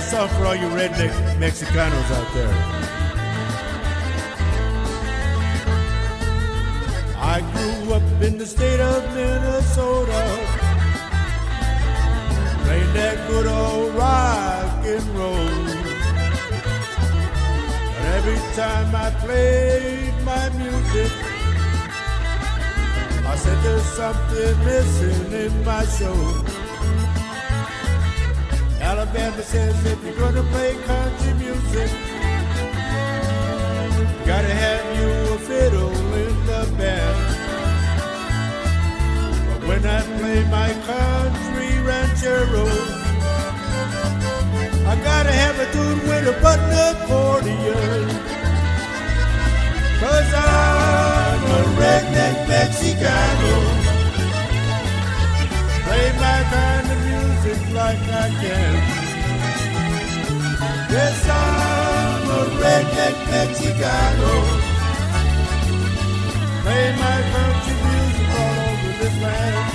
song for all you redneck Mexicanos out there. I grew up in the state of Minnesota, playing that good old rock and roll. But every time I played my music, I said there's something missing in my show. Alabama says if you're gonna play country music, you gotta have you a fiddle in the band. But when I play my country ranchero, I gotta have a dude with a button accordion. 'Cause I'm a redneck Mexicano. Play my kind of music like I can. Yes, I'm a redneck Mexicano. Play my country music all over this land.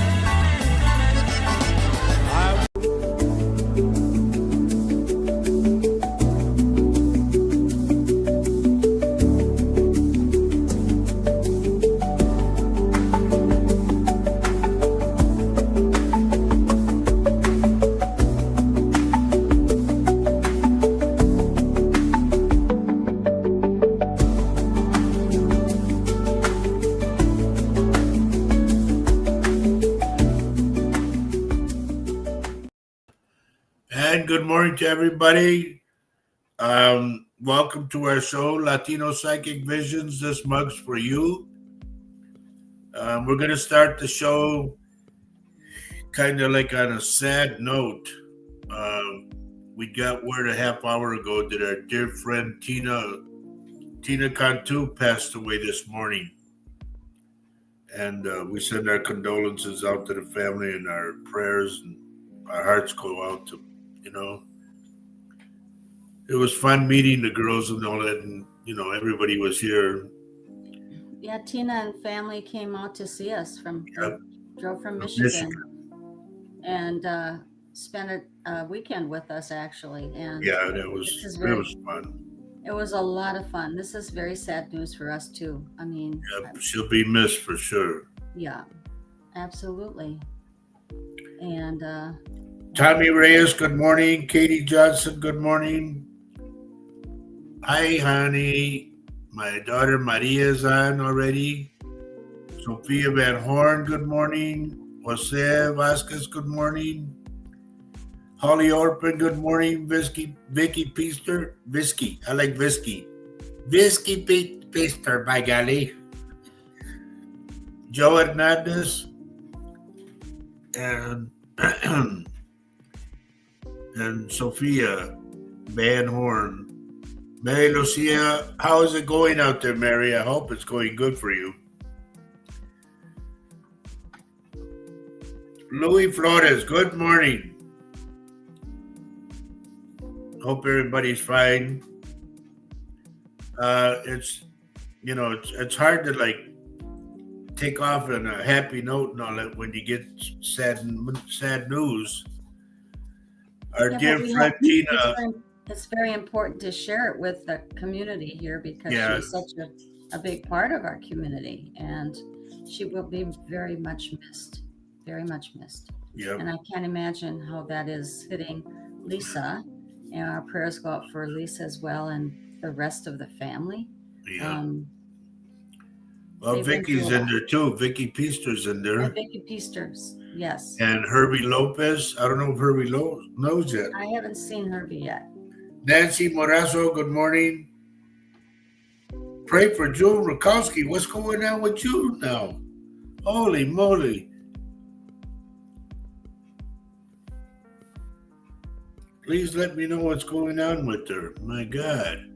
And good morning to everybody. Welcome to our show, Latino Psychic Visions. This mug's for you. We're going to start the show kind of like on a sad note. We got word a half hour ago that our dear friend Tina Cantu passed away this morning. And we send our condolences out to the family, and our prayers and our hearts go out to, it was fun meeting the girls and all that, and everybody was here. Yeah, Tina and family came out to see us drove from Michigan. And spent a weekend with us, actually. And yeah, it was fun. It was a lot of fun. This is very sad news for us too. I mean, she'll be missed for sure. Yeah, absolutely. And Tommy Reyes, good morning. Katie Johnson, good morning. Hi, honey. My daughter Maria's on already. Sophia Van Horn, good morning. Jose Vasquez, good morning. Holly Orpin, good morning. Vicky Peaster. Visky. I like Visky. Visky Peaster, by golly. Joe Hernandez. And and Sophia Van Horn. Mary Lucia, how is it going out there, Mary? I hope it's going good for you. Louis Flores, good morning. Hope everybody's fine. It's hard to take off on a happy note and all that when you get sad news. Our dear friend Tina. It's very important to share it with the community here because she's such a big part of our community, and she will be very much missed. Very much missed. Yep. And I can't imagine how that is hitting Lisa. And our prayers go out for Lisa as well and the rest of the family. Yeah. Well, Vicky's in there too. Vicky Peaster's in there. Vicky Peaster's, yes. And Herbie Lopez. I don't know if Herbie knows yet. I haven't seen Herbie yet. Nancy Morazo, good morning. Pray for June Rakowski. What's going on with you now? Holy moly. Please let me know what's going on with her. My God.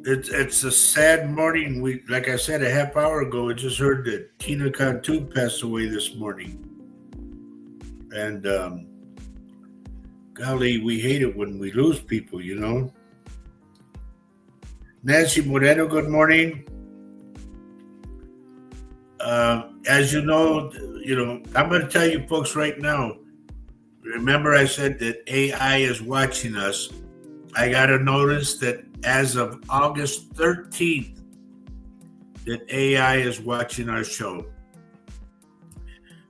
It's a sad morning. Like I said a half hour ago, I just heard that Tina Cantu passed away this morning. And golly, we hate it when we lose people, Nancy Moreno, good morning. As you know, I'm going to tell you folks right now, remember I said that AI is watching us. I got to notice that as of August 13th, that AI is watching our show.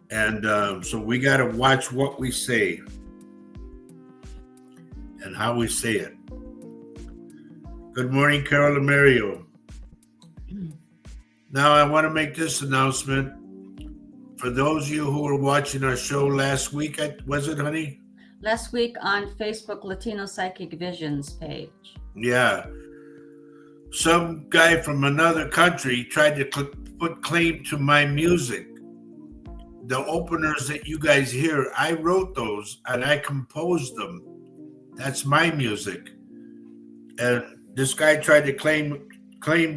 And so we got to watch what we say and how we say it. Good morning, Carol and Mario. Now I want to make this announcement. For those of you who were watching our show last week, was it, honey? Last week on Facebook, Latino Psychic Visions page. Yeah. Some guy from another country tried to put claim to my music. The openers that you guys hear, I wrote those and I composed them. That's my music. And this guy tried to claim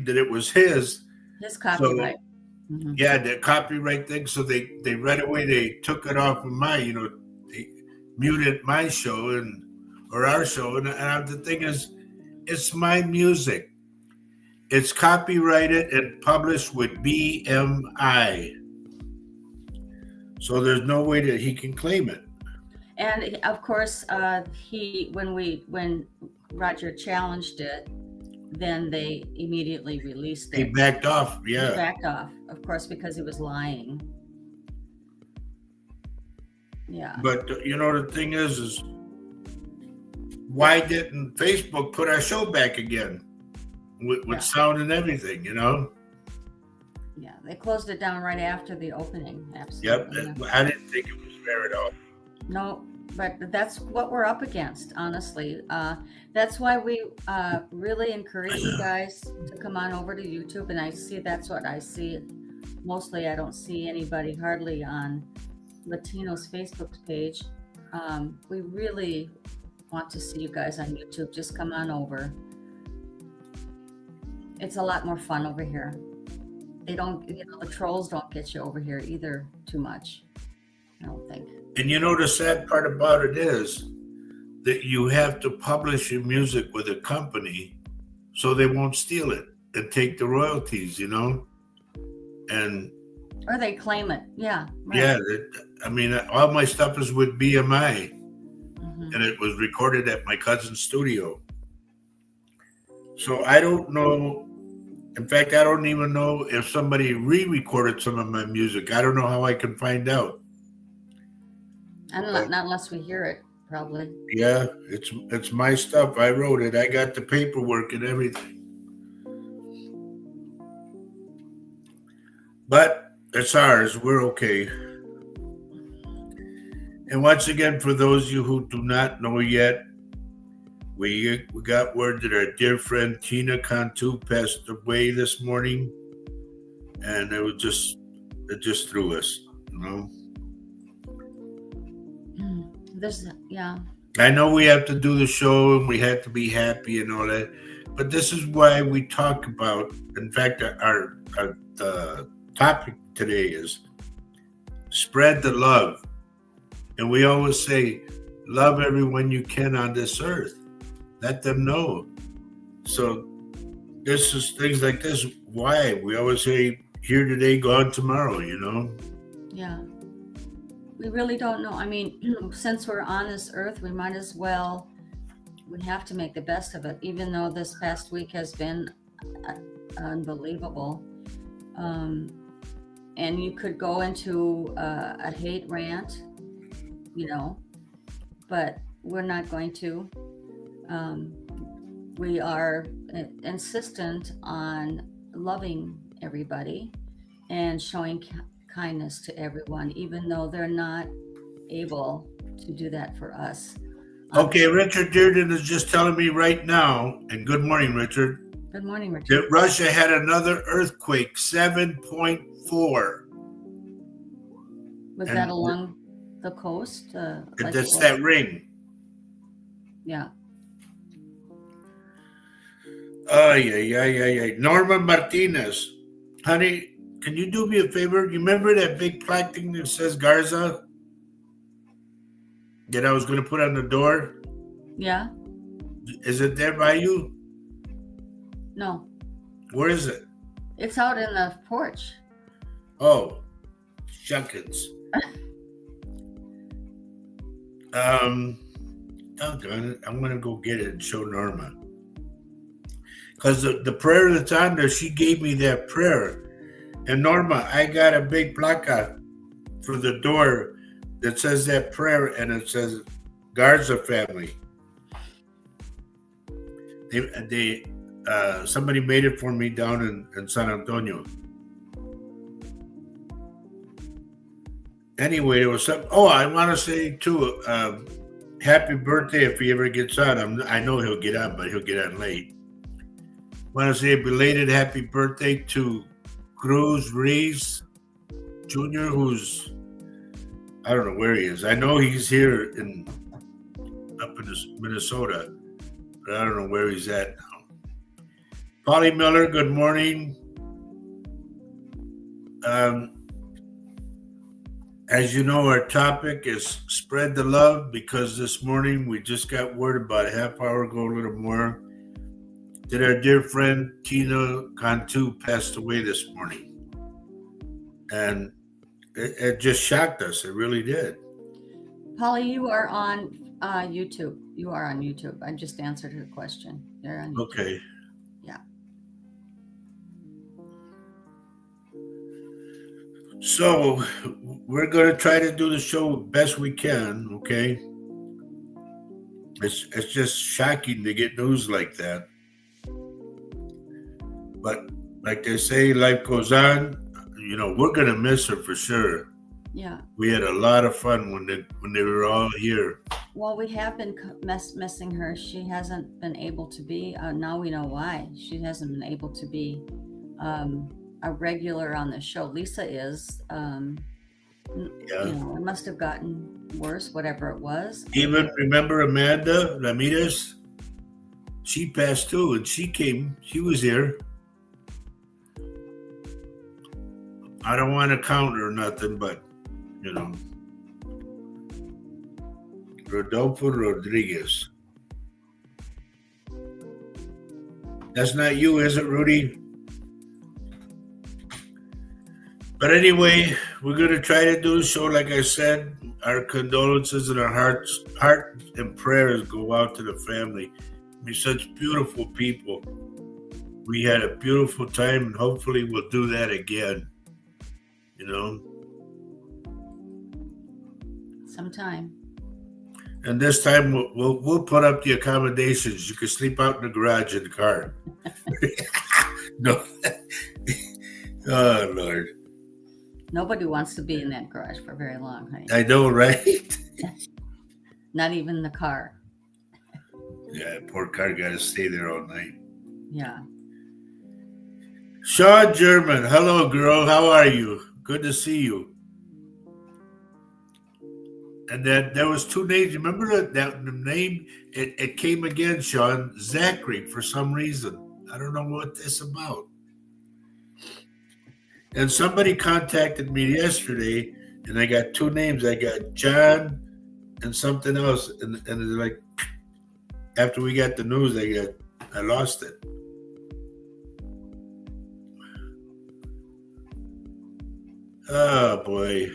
that it was his. His copyright. So, yeah, the copyright thing. So they right away, they took it off of they muted my show or our show. And the thing is, it's my music. It's copyrighted and published with BMI. So there's no way that he can claim it. And of course, when Roger challenged it, then they immediately released it. He backed off, yeah. He backed off, of course, because he was lying. Yeah. But the thing is why didn't Facebook put our show back again with sound and everything, Yeah, they closed it down right after the opening. Absolutely. Yep, I didn't think it was fair at all. No, but that's what we're up against, honestly. That's why we really encourage you guys to come on over to YouTube. And that's what I see. Mostly, I don't see anybody hardly on Latino's Facebook page. We really want to see you guys on YouTube. Just come on over. It's a lot more fun over here. They don't, the trolls don't get you over here either too much, I don't think. And the sad part about it is that you have to publish your music with a company so they won't steal it and take the royalties, and or they claim it. Yeah. Right. Yeah. All my stuff is with BMI, and it was recorded at my cousin's studio. So I don't know. In fact, I don't even know if somebody re-recorded some of my music. I don't know how I can find out. Not unless we hear it, probably. Yeah, it's my stuff. I wrote it. I got the paperwork and everything. But it's ours. We're okay. And once again, for those of you who do not know yet, we got word that our dear friend Tina Cantu passed away this morning, and it just threw us, I know we have to do the show and we have to be happy and all that, but this is why we talk about. In fact, our topic today is spread the love, and we always say, love everyone you can on this earth. Let them know. So this is things like this. Why we always say, here today, gone tomorrow, Yeah. We really don't know. Since we're on this earth, we might as well, we have to make the best of it, even though this past week has been unbelievable. And you could go into a hate rant, but we're not going to. We are insistent on loving everybody and showing kindness to everyone, even though they're not able to do that for us. Okay, Richard Dearden is just telling me right now, and good morning, Richard. Good morning, Richard. That Russia had another earthquake, 7.4. Was that along the coast? That's that ring. Yeah. Oh, yeah. Norma Martinez. Honey, can you do me a favor? You remember that big plaque thing that says Garza? That I was going to put on the door? Yeah. Is it there by you? No. Where is it? It's out in the porch. Oh, shuckins. Um, doggone it, I'm gonna go get it and show Norma. Because the prayer that's on there, she gave me that prayer. And Norma, I got a big placa for the door that says that prayer, and it says Garza family. They somebody made it for me down in San Antonio. Anyway, there was some. Oh, I want to say too, happy birthday if he ever gets on. I know he'll get on, but he'll get on late. Want to say a belated happy birthday to Cruz Reeves Jr., who's I don't know where he is. I know he's here up in Minnesota, but I don't know where he's at now. Polly Miller, good morning. As you know, our topic is spread the love, because this morning we just got word about a half hour ago, a little more, that our dear friend Tina Cantu passed away this morning. And it just shocked us. It really did. Polly, you are on YouTube. You are on YouTube. I just answered her question. You're on YouTube. Okay. Yeah. So we're going to try to do the show best we can, okay? It's just shocking to get news like that. But like they say, life goes on. You know, we're going to miss her for sure. Yeah. We had a lot of fun when they were all here. Well, we have been missing her. She hasn't been able to be. Now we know why. She hasn't been able to be a regular on the show. Lisa is. Yeah. You know, it must have gotten worse, whatever it was. Even remember Amanda Ramirez? She passed too, and she came. She was here. I don't want to count her or nothing, but you know, Rodolfo Rodriguez. That's not you, is it, Rudy? But anyway, we're going to try to do the show. Like I said, our condolences and our heart and prayers go out to the family. We're such beautiful people. We had a beautiful time, and hopefully we'll do that again. You know? Sometime. And this time we'll put up the accommodations. You can sleep out in the garage in the car. No. Oh, Lord. Nobody wants to be in that garage for very long, honey. I know, right? Not even the car. Yeah, poor car got to stay there all night. Yeah. Sean German, hello, girl. How are you? Good to see you. And then there was two names. Remember that name? It came again, Sean. Zachary, for some reason. I don't know what it's about. And somebody contacted me yesterday, and I got two names. I got John and something else. And it's like, after we got the news, I lost it. Oh, boy.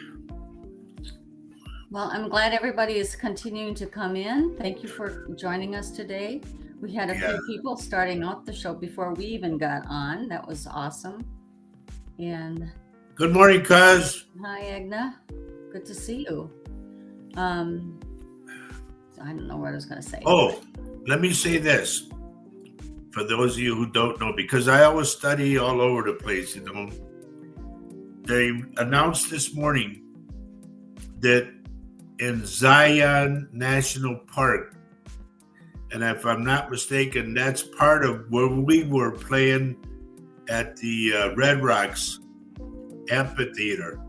Well, I'm glad everybody is continuing to come in. Thank you for joining us today. We had a few people starting out the show before we even got on. That was awesome. And good morning, Cuz. Hi, Agna. Good to see you. I don't know what I was going to say. Oh, let me say this for those of you who don't know, because I always study all over the place, you know. They announced this morning that in Zion National Park, and if I'm not mistaken, that's part of where we were playing at the Red Rocks Amphitheater.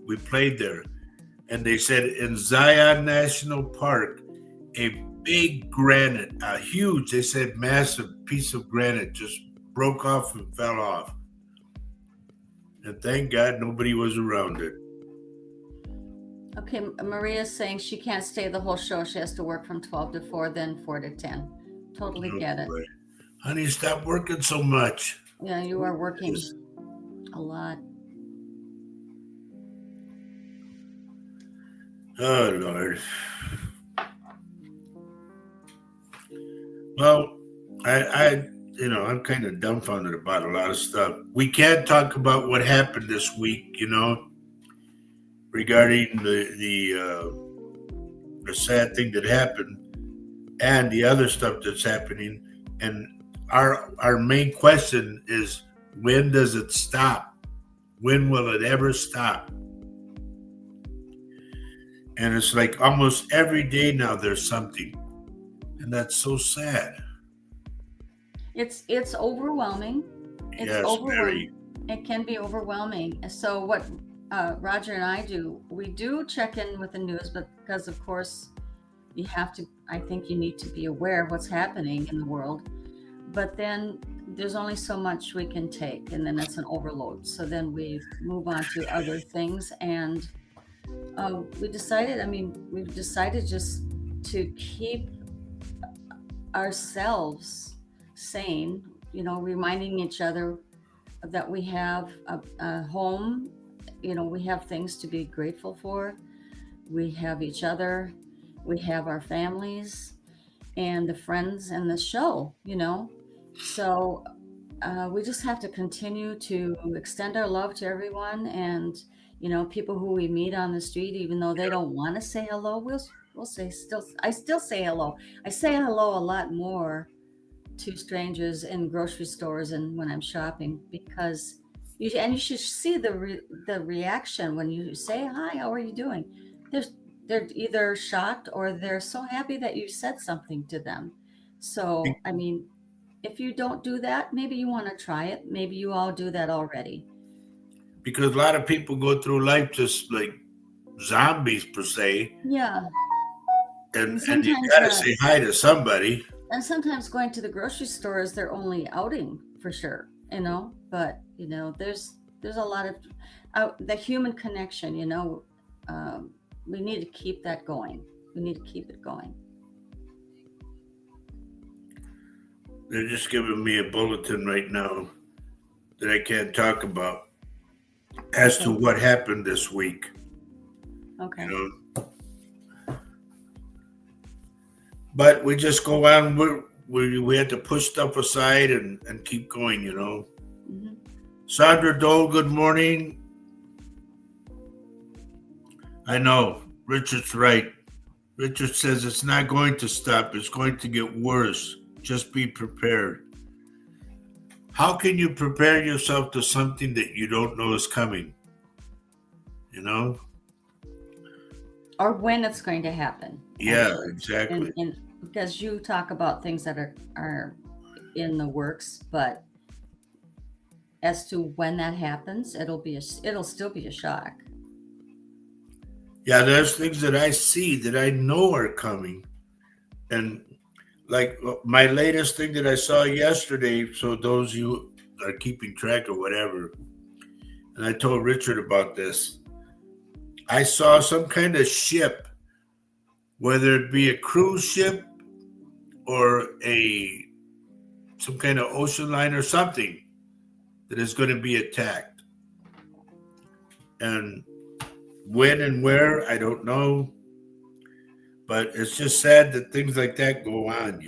We played there. And they said in Zion National Park, a big granite, a huge, they said massive piece of granite just broke off and fell off. And thank God nobody was around it. Okay, Maria's saying she can't stay the whole show. She has to work from 12 to 4, then 4 to 10. Totally get it. Honey, stop working so much. Yeah, you are working a lot. Oh, Lord. Well, I'm kind of dumbfounded about a lot of stuff. We can't talk about what happened this week, regarding the sad thing that happened and the other stuff that's happening. And our main question is, when does it stop? When will it ever stop? And it's like almost every day now there's something, and that's so sad. It's overwhelming. It's Yes, overwhelming. very. It can be overwhelming. So what Roger and I do, we do check in with the news, but because of course you have to, I think you need to be aware of what's happening in the world. But then there's only so much we can take, and then that's an overload. So then we move on to other things, and we've decided just to keep ourselves sane, reminding each other that we have a home, we have things to be grateful for. We have each other, we have our families, and the friends and the show. So we just have to continue to extend our love to everyone, and people who we meet on the street, even though they don't want to say hello, we'll say still. I still say hello. I say hello a lot more to strangers in grocery stores and when I'm shopping, because you should see the reaction when you say hi. How are you doing? They're they're either shocked or they're so happy that you said something to them. So I mean, if you don't do that, maybe you want to try it. Maybe you all do that already. Because a lot of people go through life just like zombies per se, Yeah, and and you sometimes gotta say hi to somebody. going to the grocery store is their only outing for sure. But there's a lot of the human connection. Um, we need to keep that going. We need to keep it going. They're just giving me a bulletin right now that I can't talk about as to Okay. what happened this week. You Okay. know, but we just go on. We had to push stuff aside and keep going. Hmm. Sandra Dole, good morning. I know Richard's right. Richard says it's not going to stop. It's going to get worse. Just be prepared. How can you prepare yourself to something that you don't know is coming? You know? Or when it's going to happen, Yeah, actually, and exactly. because you talk about things that are in the works, but as to when that happens, it'll still be a shock. Yeah, there's things that I see that I know are coming. And like my latest thing that I saw yesterday, so those you are keeping track or whatever, and I told Richard about this. I saw some kind of ship, whether it be a cruise ship or a some kind of ocean line or something, that is going to be attacked. And when and where, I don't know. But it's just sad that things like that go on.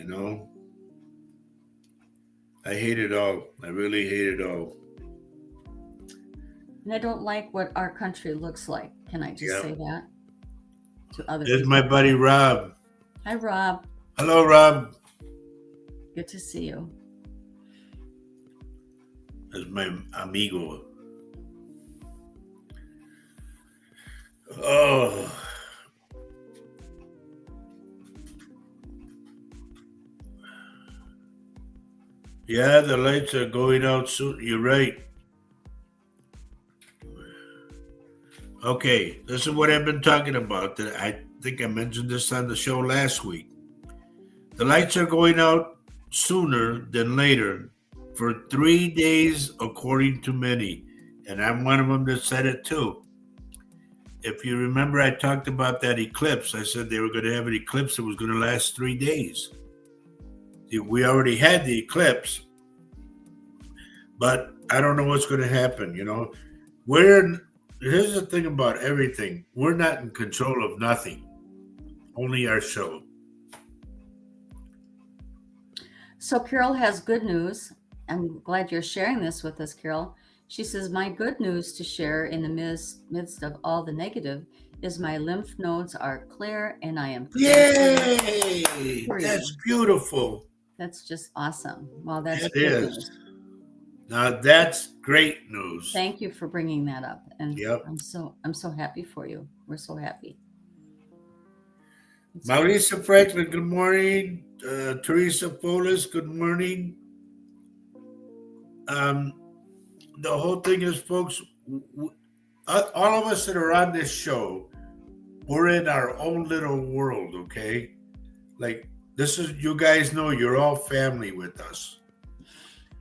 I hate it all. I really hate it all. And I don't like what our country looks like. Can I just Yeah. say that to other There's my people? buddy Rob. Hi, Rob. Hello, Rob. Good to see you. That's my amigo. Oh, yeah, the lights are going out soon. You're right. Okay, this is what I've been talking about. I think I mentioned this on the show last week. The lights are going out sooner than later for 3 days, according to many. And I'm one of them that said it too. If you remember, I talked about that eclipse. I said they were going to have an eclipse that was going to last 3 days. We already had the eclipse, but I don't know what's going to happen. We're Here's the thing about everything: we're not in control of nothing, only our show. So Carol has good news. I'm glad you're sharing this with us, Carol. She says, my good news to share in the midst of all the negative is my lymph nodes are clear and I am cancer Yay! free. That's beautiful. That's just awesome. Well, that's It good is. news. Now that's great news. Thank you for bringing that up, and Yep. I'm so happy for you. We're so happy. It's great. Maurisa Franklin, good morning. Teresa Polis, good morning. Um, the whole thing is, folks, all of us that are on this show, we're in our own little world, okay? Like, this is, you guys know you're all family with us.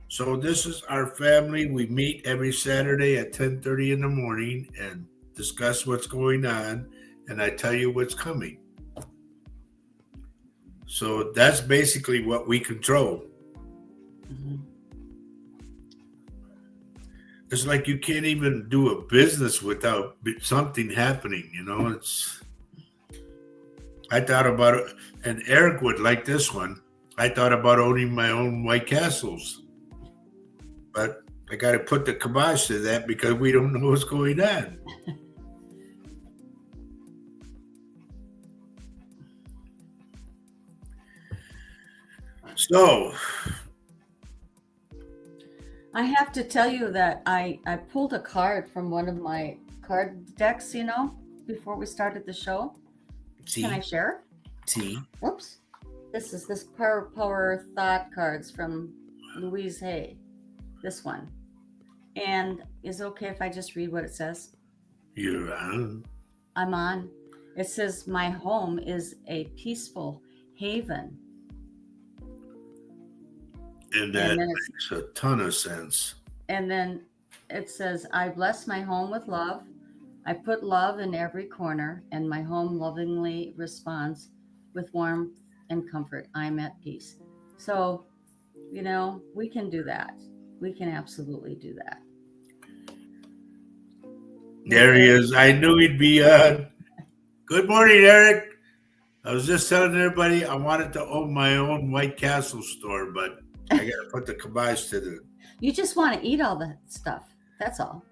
So this is our family. We meet every Saturday at 10:30 in the morning and discuss what's going on, and I tell you what's coming. So that's basically what we control. Mhm. It's like you can't even do a business without something happening, you know? It's I thought about it, and Eric would like this one. I thought about owning my own White Castles, but I got to put the kibosh to that because we don't know what's going on. So, I have to tell you that I pulled a card from one of my card decks, before we started the show. Can I T, share? T. Whoops. This is this Power Thought cards from Louise Hay. This one. And is it okay if I just read what it says? You're on. I'm on. It says, my home is a peaceful haven. And And that then makes a ton of sense. it says, I bless my home with love. I put love in every corner, and my home lovingly responds with warmth and comfort. I'm at peace. So, we can do that. We can absolutely do that. There he is. I knew he'd be on. Good morning, Eric. I was just telling everybody I wanted to own my own White Castle store, but I got to put the kibosh to the. You just want to eat all the stuff. That's all.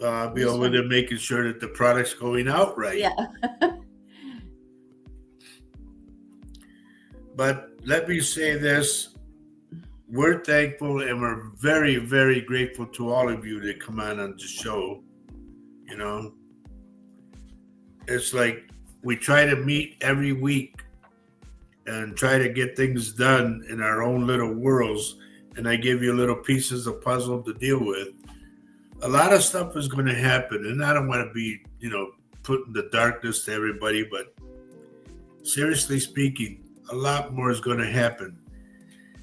I'll be You just over want there making sure that the product's going out right. Yeah. But let me say this. We're thankful and we're very, very grateful to all of you that come on the show. You know, it's like we try to meet every week and try to get things done in our own little worlds. And I give you little pieces of puzzle to deal with. A lot of stuff is going to happen. And I don't want to be, putting the darkness to everybody, but seriously speaking, a lot more is going to happen.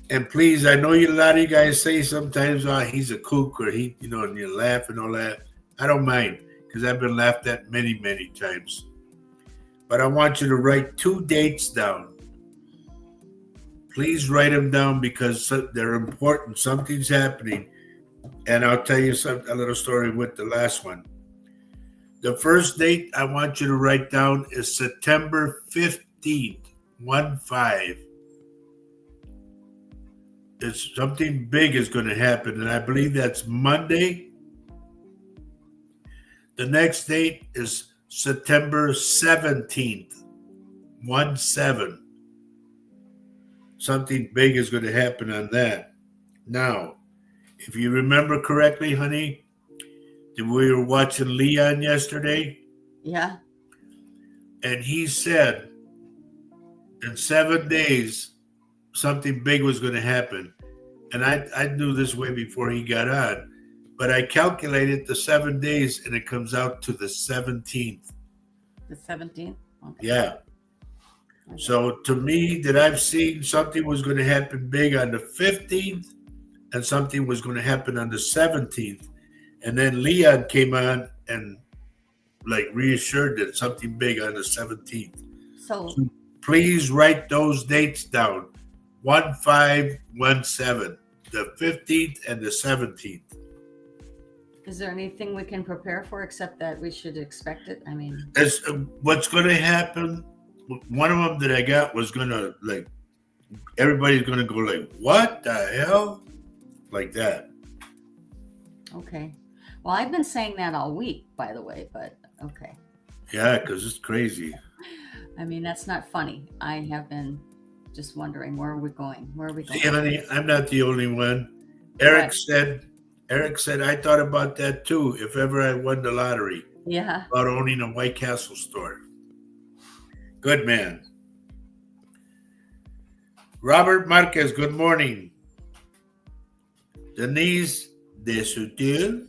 And please, I know a lot of you guys say sometimes, oh, he's a kook or and you laugh and all that. I don't mind because I've been laughed at many, many times. But I want you to write 2 dates down. Please write them down because they're important. Something's happening. And I'll tell you a little story with the last one. The first date I want you to write down is September 15th, 1-5. It's something big is going to happen, and I believe that's Monday. The next date is September 17th, 1-7. Something big is going to happen on that. Now, if you remember correctly, honey, we were watching Leon yesterday, Yeah. and he said in 7 days something big was going to happen. And I knew this way before he got on, but I calculated the 7 days, and it comes out to the 17th. The 17th? Okay. Yeah. Okay. So to me, that I've seen something was going to happen big on the 15th, and something was going to happen on the 17th. And then Leon came on and reassured that something big on the 17th. So Please write those dates down. 1-5-1-7, the 15th and the 17th. is there anything we can prepare for except that we should expect it? I mean, What's going to happen, one of them that I got was going to everybody's going to go like, what the hell? Like that. Okay. Well, I've been saying that all week, by the way, but okay. Yeah, because it's crazy. I mean, that's not funny. I have been just wondering, where are we going? Where are we See, going? honey, I'm not the only one. What? Eric said, I thought about that too, if ever I won the lottery, Yeah. about owning a White Castle store. Good man. Robert Marquez, good morning. Denise Desutil,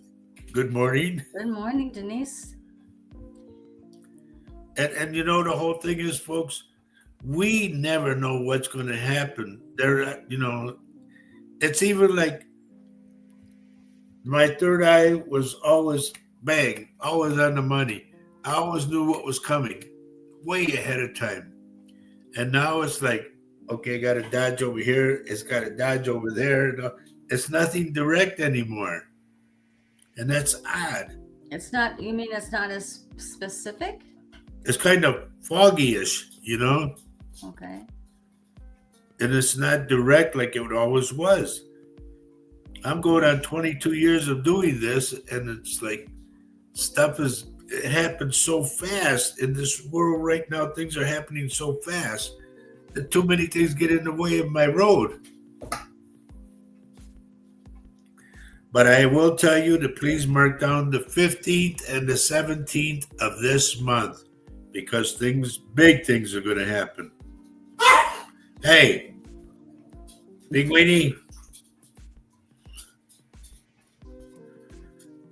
good morning. Good morning, Denise. And you know, the whole thing is, folks, we never know what's going to happen. It's even like my third eye was always bang, always on the money. I always knew what was coming way ahead of time. And now it's like, okay, got to dodge over here. It's got to dodge over there. No, it's nothing direct anymore. And that's odd. It's not, you mean it's not as specific? It's kind of foggy-ish, Okay. and it's not direct like it always was. I'm going on 22 years of doing this, and it's like it happens so fast in this world right now. Things are happening so fast that too many things get in the way of my road. But I will tell you to please mark down the 15th and the 17th of this month, because big things are going to happen. Hey, Big Weenie.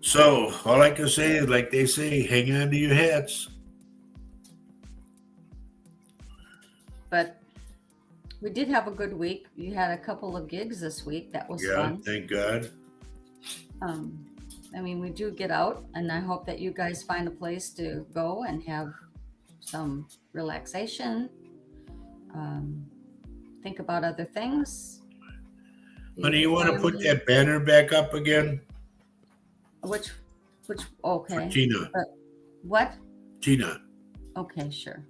So all I can say is, like they say, hang on to your hats. But we did have a good week. You had a couple of gigs this week. That was fun. Thank God. I mean, we do get out, and I hope that you guys find a place to go and have some relaxation. Think about other things. Honey, you want to put that banner back up again? Which, For okay. Tina. What? Tina. Okay, sure.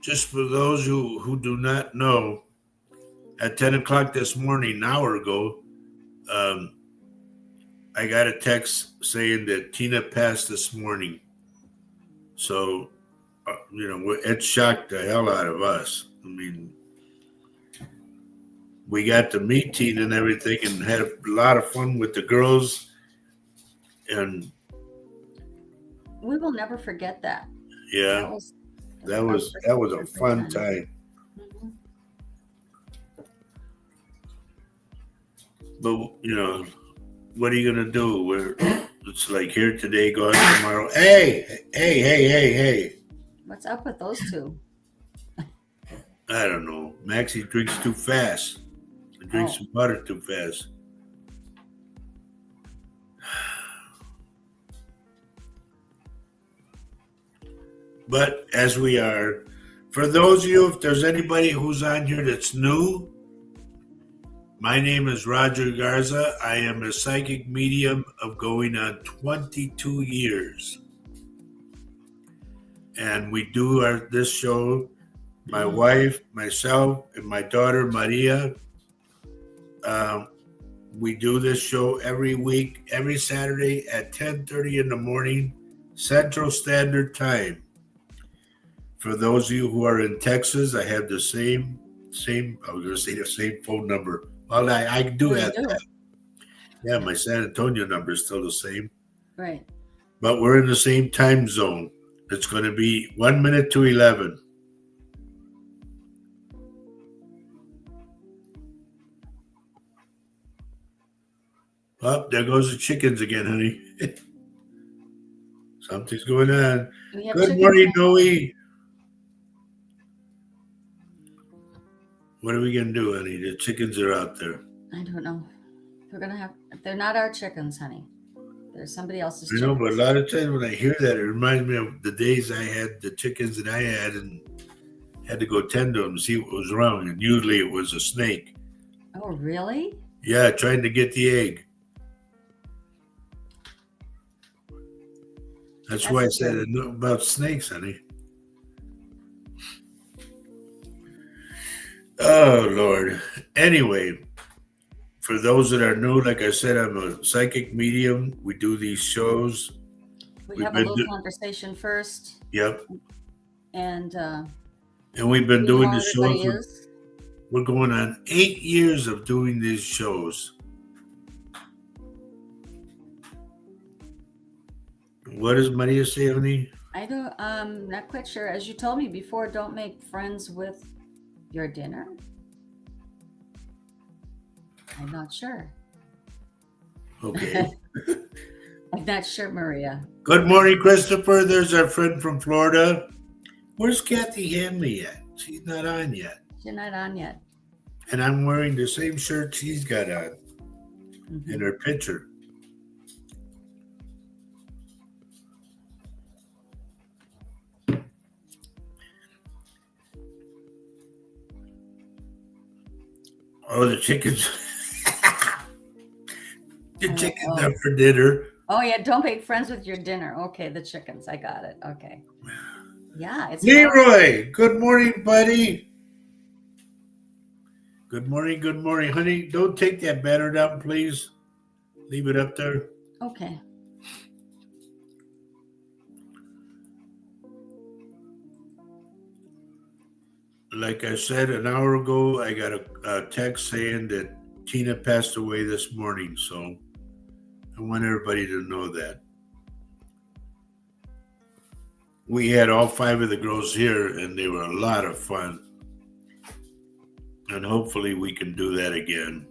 Just for those who do not know, at 10 o'clock this morning, an hour ago, I got a text saying that Tina passed this morning. So, it shocked the hell out of us. I mean, we got to meet Tina and everything and had a lot of fun with the girls. And we will never forget that. yeah, that was a fun time. Mm-hmm. But what are you gonna do? It's like here today, gone tomorrow. Hey! What's up with those two? I don't know. Maxie drinks too fast. He drinks some water too fast. But as we are, for those of you, if there's anybody who's on here that's new, my name is Roger Garza. I am a psychic medium of going on 22 years. And we do this show, my wife, myself, and my daughter, Maria. We do this show every week, every Saturday at 10:30 in the morning, Central Standard Time. For those of you who are in Texas, I have the same, I was going to say the same phone number. Well, I do have that. Yeah, my San Antonio number is still the same. Right. But we're in the same time zone. It's going to be 1 minute to 11. Oh, there goes the chickens again, honey. Something's going on. Good morning, Noe. What are we going to do, honey? The chickens are out there. I don't know. They're not our chickens, honey. They're somebody else's chickens. I know, but a lot of times when I hear that, it reminds me of the days I had the chickens that I had and had to go tend to them to see what was wrong. And usually it was a snake. Oh, really? Yeah, trying to get the egg. That's why I said about snakes, honey. Oh, Lord. Anyway, for those that are new, like I said, I'm a psychic medium. We do these shows. We We've have a been, little conversation first, yep. and And we've been see doing how the shows. everybody is. We're going on 8 years of doing these shows. What does Maria say, honey? I'm not quite sure. As you told me before, don't make friends with your dinner. I'm not sure. Okay. I'm not sure, Maria. Good morning, Christopher. There's our friend from Florida. Where's Kathy Hanley at? She's not on yet. You're not on yet. And I'm wearing the same shirt she's got on in her picture. Oh, the chickens. The chickens are for dinner. Oh, yeah. Don't make friends with your dinner. Okay. The chickens. I got it. Okay. Yeah. It's Leroy. Good morning, buddy. Good morning. Good morning, honey. Don't take that banner down, please. Leave it up there. okay. Like I said an hour ago, I got a text saying that Tina passed away this morning. So I want everybody to know that. We had all 5 of the girls here, and they were a lot of fun. And hopefully we can do that again.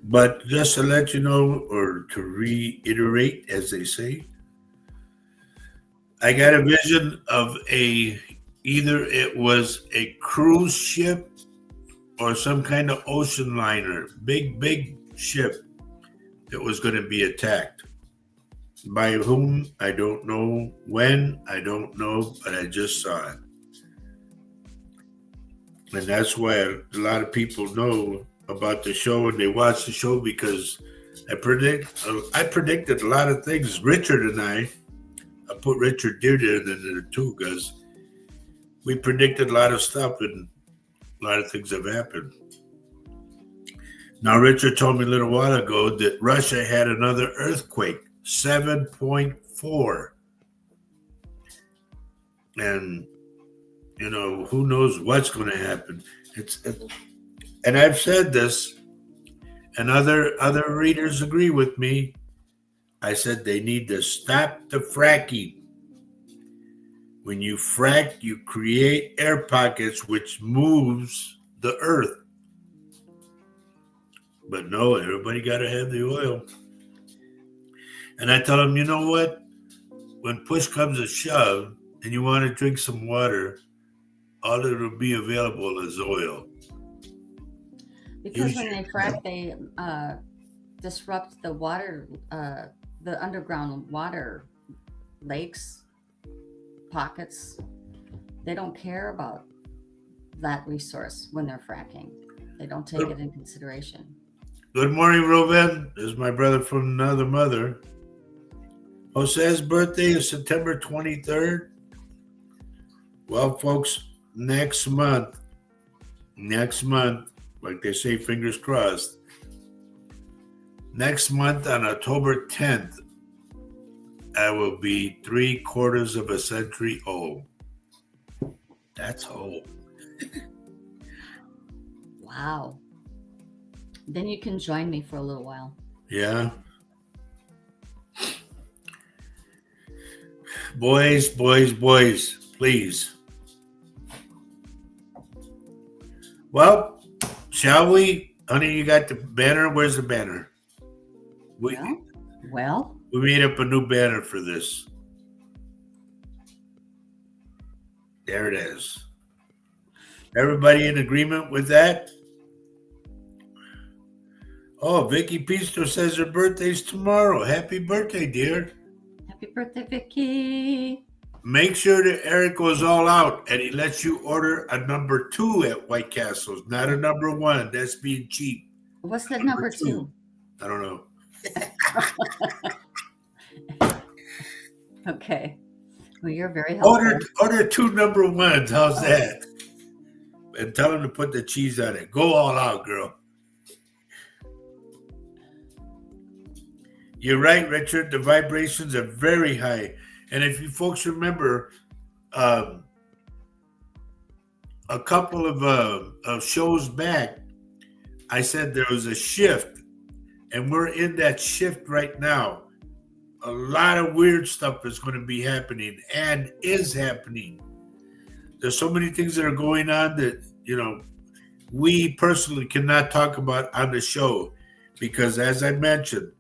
But just to let you know, or to reiterate, as they say, I got a vision of either it was a cruise ship or some kind of ocean liner, big ship that was going to be attacked. By whom, I don't know. When, I don't know, but I just saw it. And that's why a lot of people know about the show and they watch the show, because I predicted a lot of things. Richard and I put Richard Dearden in there too, because we predicted a lot of stuff and a lot of things have happened. Now, Richard told me a little while ago that Russia had another earthquake, 7.4. And, who knows what's going to happen. And I've said this, and other readers agree with me. I said they need to stop the fracking. When you frack, you create air pockets, which moves the earth. But no, everybody got to have the oil. And I tell them, you know what? When push comes to shove and you want to drink some water, all that will be available is oil. Because when they frack, they disrupt the water, the underground water lakes, pockets. They don't care about that resource when they're fracking. They don't take it in consideration. Good morning, Ruben. This is my brother from another mother. Jose's birthday is September 23rd. Well, folks, next month, like they say, fingers crossed, next month on October 10th, I will be 3/4 of a century old. That's old. Wow. Then you can join me for a little while. Yeah. Boys, please. Well, shall we? Honey, you got the banner? Where's the banner? Well. We made up a new banner for this. There it is. Everybody in agreement with that? Oh, Vicky Pisto says her birthday's tomorrow. Happy birthday, dear. Happy birthday, Vicky. Make sure that Eric goes all out and he lets you order a number 2 at White Castles, not a number 1. That's being cheap. What's that number 2? I don't know. Okay. Well, you're very helpful. Order 2 number ones. How's Oh, that? And tell them to put the cheese on it. Go all out, girl. You're right, Richard. The vibrations are very high. And if you folks remember, a couple of shows back, I said there was a shift, and we're in that shift right now. A lot of weird stuff is going to be happening and is happening. There's so many things that are going on that, we personally cannot talk about on the show because, as I mentioned,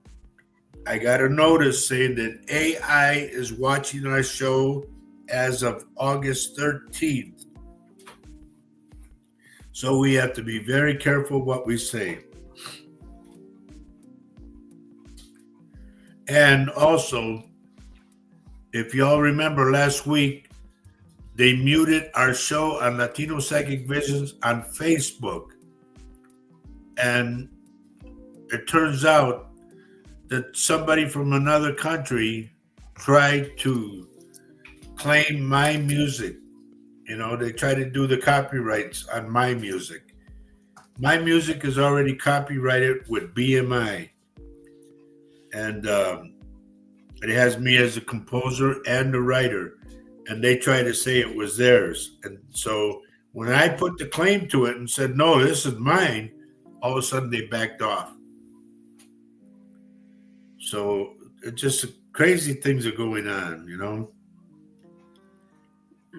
I got a notice saying that AI is watching our show as of August 13th. So we have to be very careful what we say. And also, if y'all remember last week, they muted our show on Latino Psychic Visions on Facebook. And it turns out that somebody from another country tried to claim my music. They tried to do the copyrights on my music. My music is already copyrighted with BMI. And it has me as a composer and a writer. And they tried to say it was theirs. And so when I put the claim to it and said, no, this is mine, all of a sudden they backed off. So it's just crazy things are going on,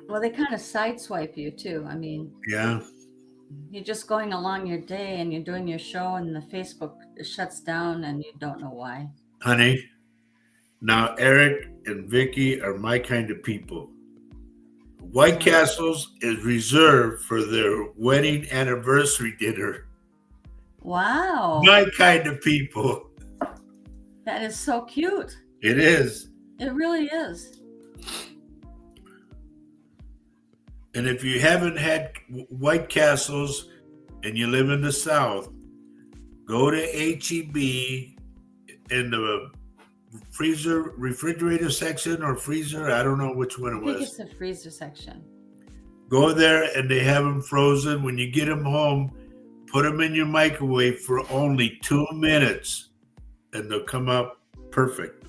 Well, they kind of sideswipe you too. I mean, Yeah. you're just going along your day and you're doing your show and the Facebook shuts down and you don't know why. Honey, now Eric and Vicky are my kind of people. White Castles is reserved for their wedding anniversary dinner. Wow. My kind of people. That is so cute. It is. It really is. And if you haven't had White Castles and you live in the South, go to HEB in the refrigerator section or freezer. I don't know which one it was. I think it's the freezer section. Go there and they have them frozen. When you get them home, put them in your microwave for only 2 minutes and they'll come out perfect.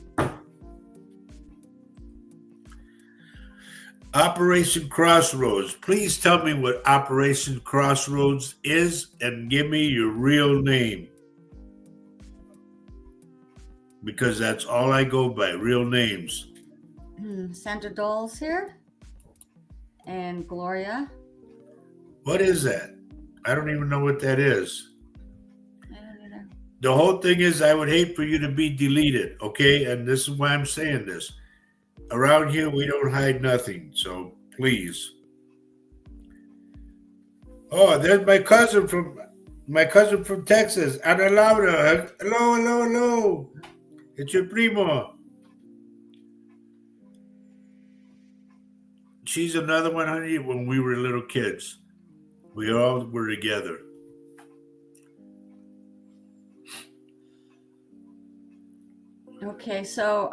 Operation Crossroads. Please tell me what Operation Crossroads is and give me your real name. Because that's all I go by, real names. Sandra Dole's here. And Gloria. What is that? I don't even know what that is. I don't either. The whole thing is I would hate for you to be deleted, okay? And this is why I'm saying this. Around here, we don't hide nothing, so please. Oh, there's my cousin from Texas, Ana Laura. Hello. It's your primo. She's another one, honey, when we were little kids. We all were together. Okay, so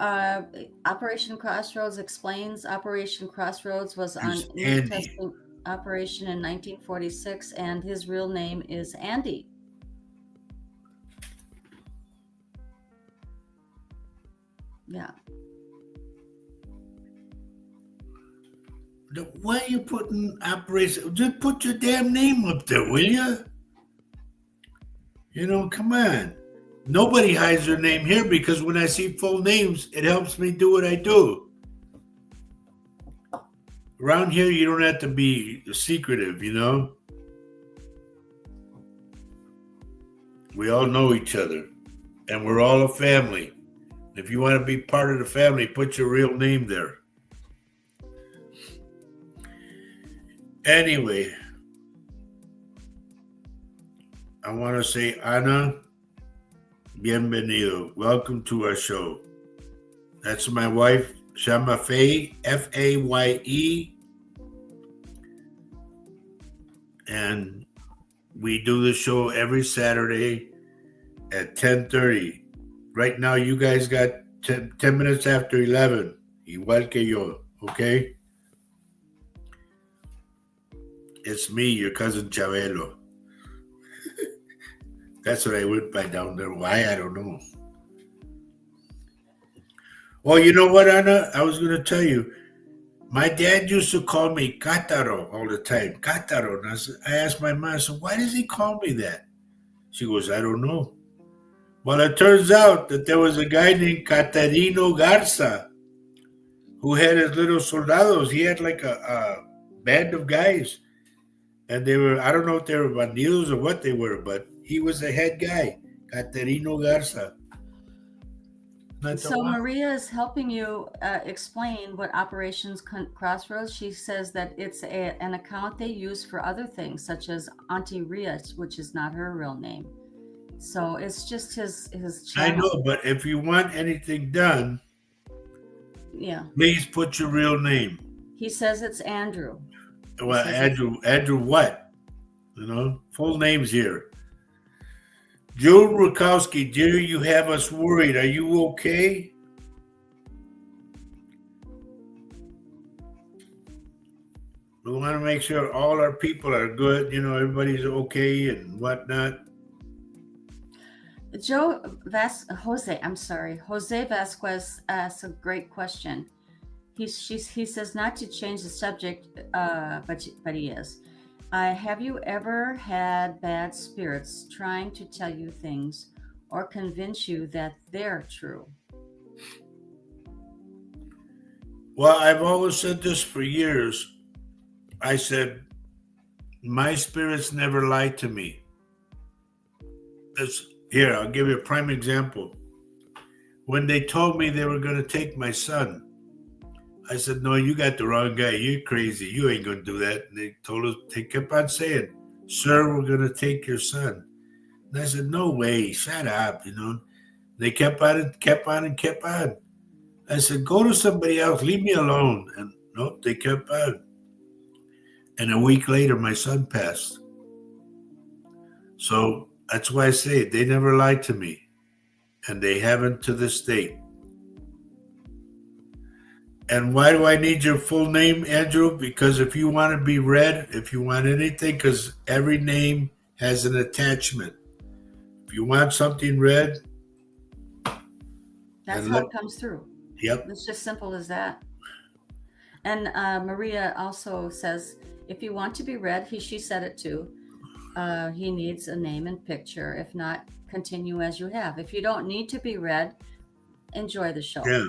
Operation Crossroads explains Operation Crossroads was on Andy. testing operation in 1946, and his real name is Andy. Yeah. Why are you putting Operation? Just put your damn name up there, will you? Come on. Nobody hides their name here because when I see full names, it helps me do what I do. Around here, you don't have to be secretive, We all know each other, and we're all a family. If you want to be part of the family, put your real name there. Anyway, I want to say, Ana, bienvenido. Welcome to our show. That's my wife, Shama Faye, Faye. And we do the show every Saturday at 10:30. Right now, you guys got 10 minutes after 11, igual que yo. Okay? It's me, your cousin Chabelo. That's what I went by down there. Why? I don't know. Well, you know what, Anna? I was going to tell you. My dad used to call me Cataro all the time. Cataro. And I asked my mom, I said, why does he call me that? She goes, I don't know. Well, it turns out that there was a guy named Catarino Garza who had his little soldados. He had like a band of guys. And they were, I don't know if they were bandidos or what they were, but he was the head guy, Catarino Garza. Not the So one. Maria is helping you explain what Operations Crossroads. She says that it's an account they use for other things, such as Auntie Ria, which is not her real name. So it's just his I channel. know, but if you want anything done, Yeah. please put your real name. He says it's Andrew. Well, says it's- Andrew what? You know, full names here. Joe Rukowski, dear, you have us worried. Are you okay? We want to make sure all our people are good, you know, everybody's okay and whatnot. Jose Vasquez asks a great question. He says not to change the subject, but he is. Have you ever had bad spirits trying to tell you things or convince you that they're true? Well, I've always said this for years. I said, my spirits never lied to me. Here, I'll give you a prime example. When they told me they were going to take my son, I said, no, you got the wrong guy. You're crazy. You ain't going to do that. And they kept on saying, sir, we're going to take your son. And I said, no way, shut up, you know. They kept on and kept on and kept on. I said, go to somebody else, leave me alone. And nope, they kept on. And a week later, my son passed. So that's why I say they never lied to me. And they haven't to this day. And why do I need your full name, Andrew? Because if you want to be read, if you want anything, because every name has an attachment. If you want something read, That's how it comes through. Yep. It's just simple as that. And Maria also says, if you want to be read, she said it too. He needs a name and picture. If not, continue as you have. If you don't need to be read, enjoy the show. Yeah.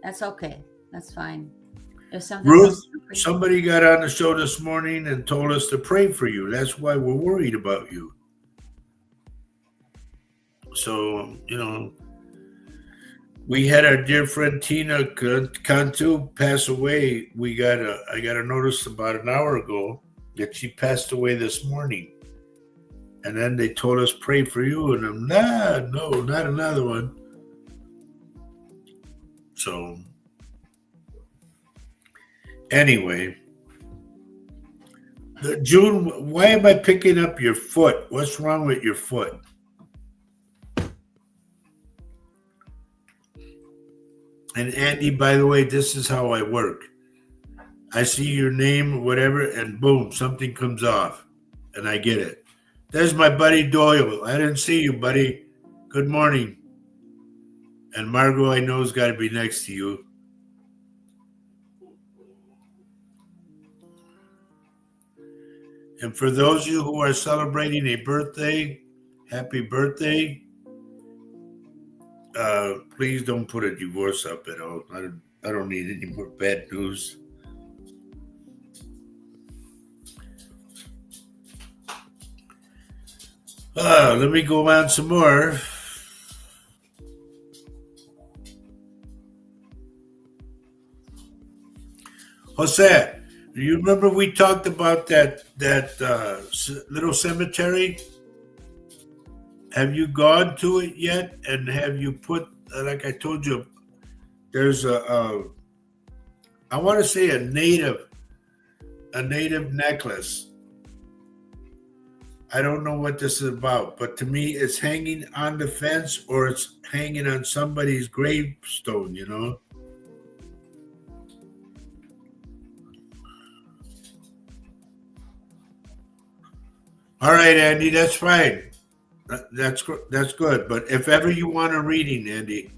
That's okay. That's fine. If something Ruth, somebody got on the show this morning and told us to pray for you. That's why we're worried about you. So, you know, we had our dear friend Tina Cantu pass away. I got a notice about an hour ago that she passed away this morning. And then they told us pray for you, and I'm no, not another one. So anyway, June, why am I picking up your foot? What's wrong with your foot? And Andy, by the way, this is how I work. I see your name or whatever, and boom, something comes off, and I get it. There's my buddy Doyle. I didn't see you, buddy. Good morning. And Margot, I know, has got to be next to you. And for those of you who are celebrating a birthday, happy birthday. Please don't put a divorce up at all. I don't need any more bad news. Let me go on some more. Jose, do you remember we talked about that little cemetery? Have you gone to it yet? And have you put, like I told you, there's I want to say a native necklace. I don't know what this is about, but to me, it's hanging on the fence or it's hanging on somebody's gravestone, you know? All right, Andy, that's fine. That's good. But if ever you want a reading, Andy,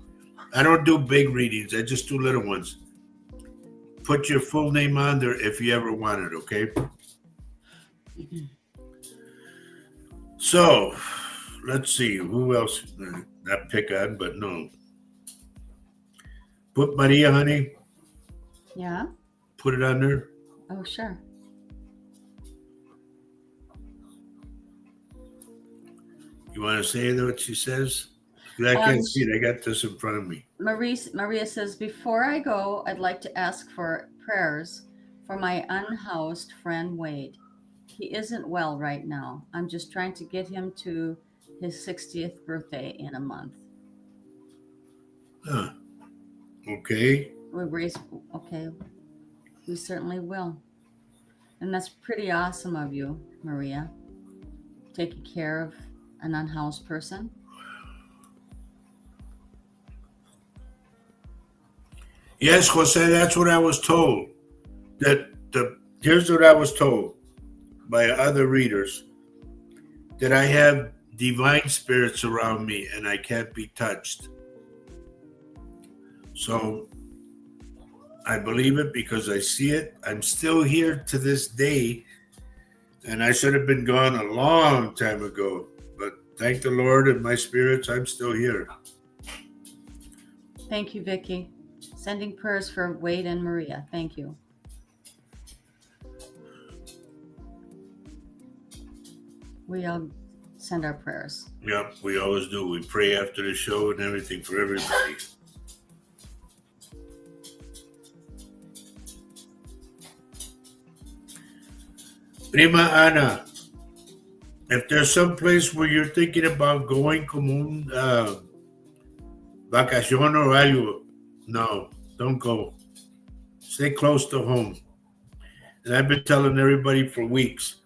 I don't do big readings. I just do little ones. Put your full name on there if you ever want it, okay? So, let's see. Who else? Not pick on, but no. Put Maria, honey. Yeah. Put it on there. Oh, sure. You want to say what she says? 'Cause I can't see it. I got this in front of me. Maria says, before I go, I'd like to ask for prayers for my unhoused friend Wade. He isn't well right now. I'm just trying to get him to his 60th birthday in a month. Huh. Okay. Okay, we certainly will. And that's pretty awesome of you, Maria, taking care of an unhoused person. Yes, Jose, that's what I was told. Here's what I was told by other readers, that I have divine spirits around me and I can't be touched. So I believe it because I see it. I'm still here to this day, and I should have been gone a long time ago. But thank the Lord and my spirits, I'm still here. Thank you, Vicky. Sending prayers for Wade and Maria. Thank you. We all send our prayers. Yep, we always do. We pray after the show and everything for everybody. Prima Ana, if there's some place where you're thinking about going como un vacación or algo, no, don't go. Stay close to home. And I've been telling everybody for weeks,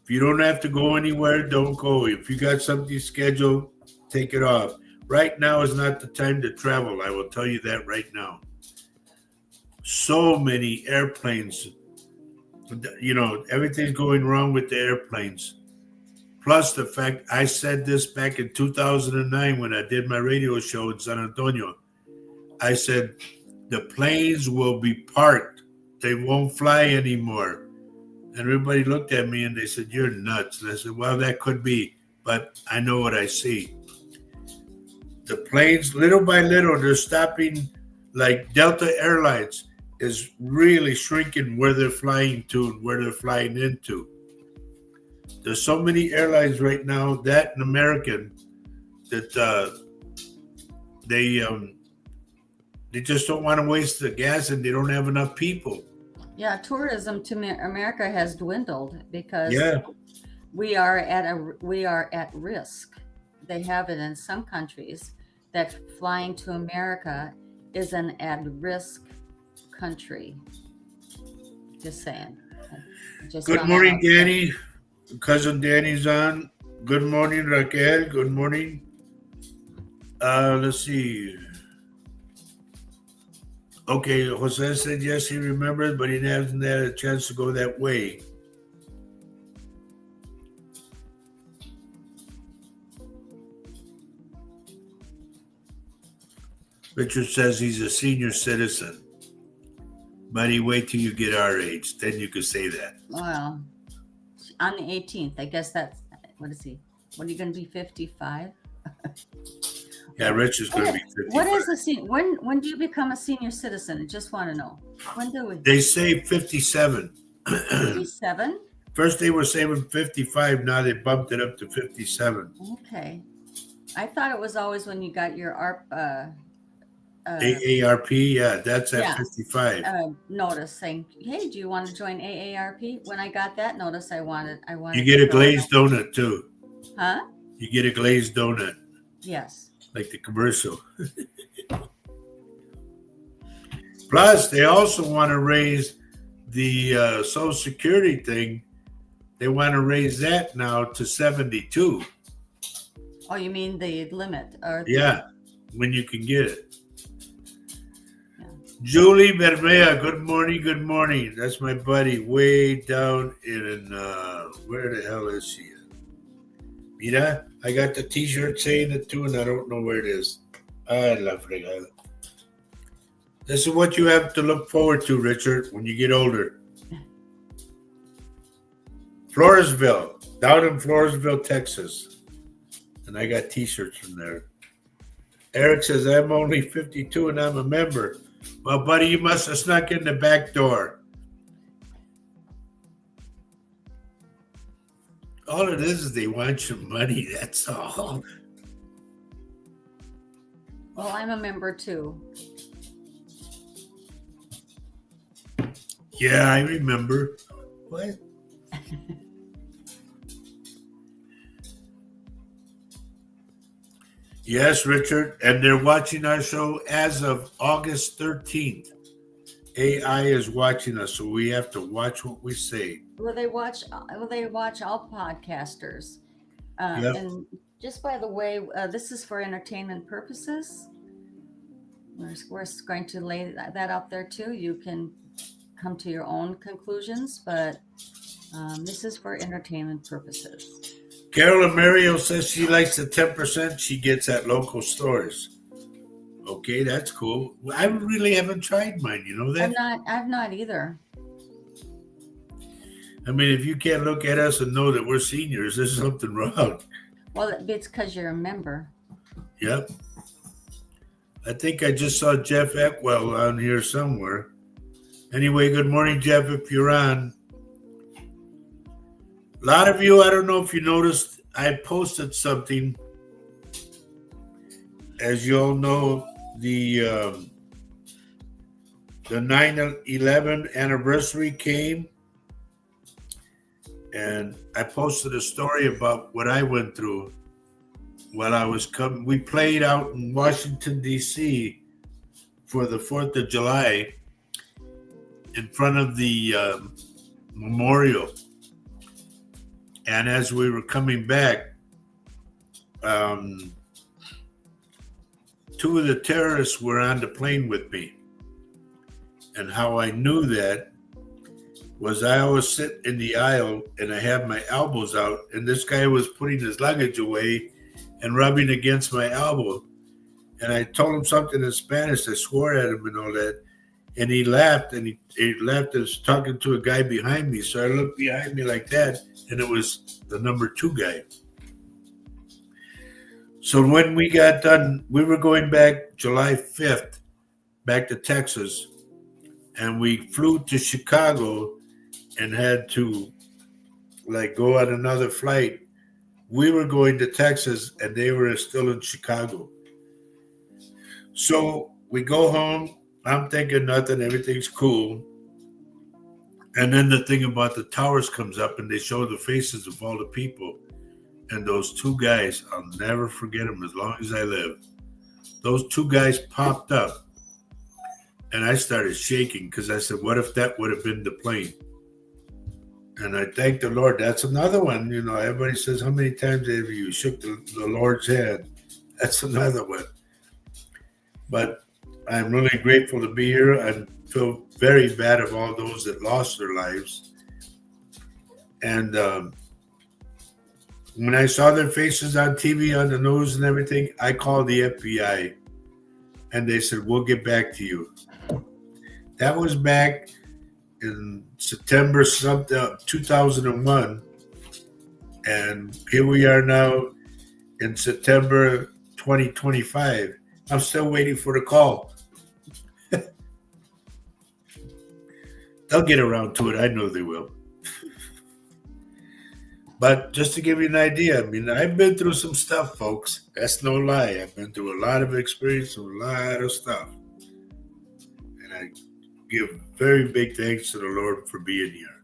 if you don't have to go anywhere, don't go. If you got something scheduled, take it off. Right now is not the time to travel. I will tell you that right now. So many airplanes, everything's going wrong with the airplanes. Plus the fact, I said this back in 2009 when I did my radio show in San Antonio. I said, the planes will be parked. They won't fly anymore. And everybody looked at me and they said, you're nuts. And I said, well, that could be, but I know what I see. The planes, little by little, they're stopping. Like Delta Airlines is really shrinking where they're flying to and where they're flying into. There's so many airlines right now, that and American, that they just don't want to waste the gas and they don't have enough people. Yeah, tourism to America has dwindled because Yeah. we are at risk. They have it in some countries that flying to America is an at-risk country. Just saying. Good morning, Danny. Cousin Danny's on. Good morning, Raquel. Good morning. Let's see. Okay, Jose said yes, he remembers, but he hasn't had a chance to go that way. Richard says he's a senior citizen. Buddy, wait till you get our age. Then you could say that. Well, on the 18th, I guess that's, what is he? What are you going to be, 55? Yeah, Richard's going to be 55. What is a senior? When do you become a senior citizen? I just want to know. When do we? They say 57. 57? First they were saying 55. Now they bumped it up to 57. Okay. I thought it was always when you got your ARP. AARP, yeah, that's at 55. Notice saying, "Hey, do you want to join AARP?" When I got that notice, I wanted. You get a glazed donut too. Huh? You get a glazed donut. Yes. Like the commercial. Plus, they also want to raise the Social Security thing. They want to raise that now to 72. Oh, you mean the limit? Yeah, when you can get it. Julie Bermea, good morning, good morning. That's my buddy way down in, where the hell is she? Mira, I got the T-shirt saying it too, and I don't know where it is. Ah, la fregada. This is what you have to look forward to, Richard, when you get older. Floresville, down in Floresville, Texas. And I got T-shirts from there. Eric says, I'm only 52 and I'm a member. Well, buddy, you must have snuck in the back door. All it is they want your money. That's all. Well, I'm a member too. Yeah, I remember. What? Yes, Richard. And they're watching our show as of August 13th. AI is watching us, so we have to watch what we say. Well, they watch. They watch all podcasters. Yep. And just by the way, this is for entertainment purposes. We're going to lay that out there too. You can come to your own conclusions, but this is for entertainment purposes. Carolyn Mario says she likes the 10% she gets at local stores. Okay, that's cool. I really haven't tried mine, you know that? I've not either. I mean, if you can't look at us and know that we're seniors, there's something wrong. Well, it's because you're a member. Yep. I think I just saw Jeff Eckwell on here somewhere. Anyway, good morning, Jeff, if you're on. A lot of you, I don't know if you noticed, I posted something. As you all know, the 9/11 anniversary came, and I posted a story about what I went through while I was coming. We played out in Washington, D.C. for the 4th of July in front of the memorial. And as we were coming back, two of the terrorists were on the plane with me. And how I knew that was I always sit in the aisle and I have my elbows out, and this guy was putting his luggage away and rubbing against my elbow. And I told him something in Spanish. I swore at him and all that. And he laughed, and he laughed and was talking to a guy behind me. So I looked behind me like that, and it was the number 2 guy. So when we got done, we were going back July 5th, back to Texas, and we flew to Chicago and had to go on another flight. We were going to Texas, and they were still in Chicago. So we go home. I'm thinking nothing. Everything's cool. And then the thing about the towers comes up, and they show the faces of all the people. And those 2 guys, I'll never forget them as long as I live. Those 2 guys popped up, and I started shaking because I said, what if that would have been the plane? And I thank the Lord. That's another one. You know, everybody says, how many times have you shook the Lord's hand? That's another one. But I'm really grateful to be here. I feel very bad of all those that lost their lives. And when I saw their faces on TV, on the news and everything, I called the FBI. And they said, we'll get back to you. That was back in September 2001. And here we are now in September 2025. I'm still waiting for the call. They'll get around to it. I know they will. But just to give you an idea, I mean, I've been through some stuff, folks. That's no lie. I've been through a lot of experience, a lot of stuff. And I give very big thanks to the Lord for being here.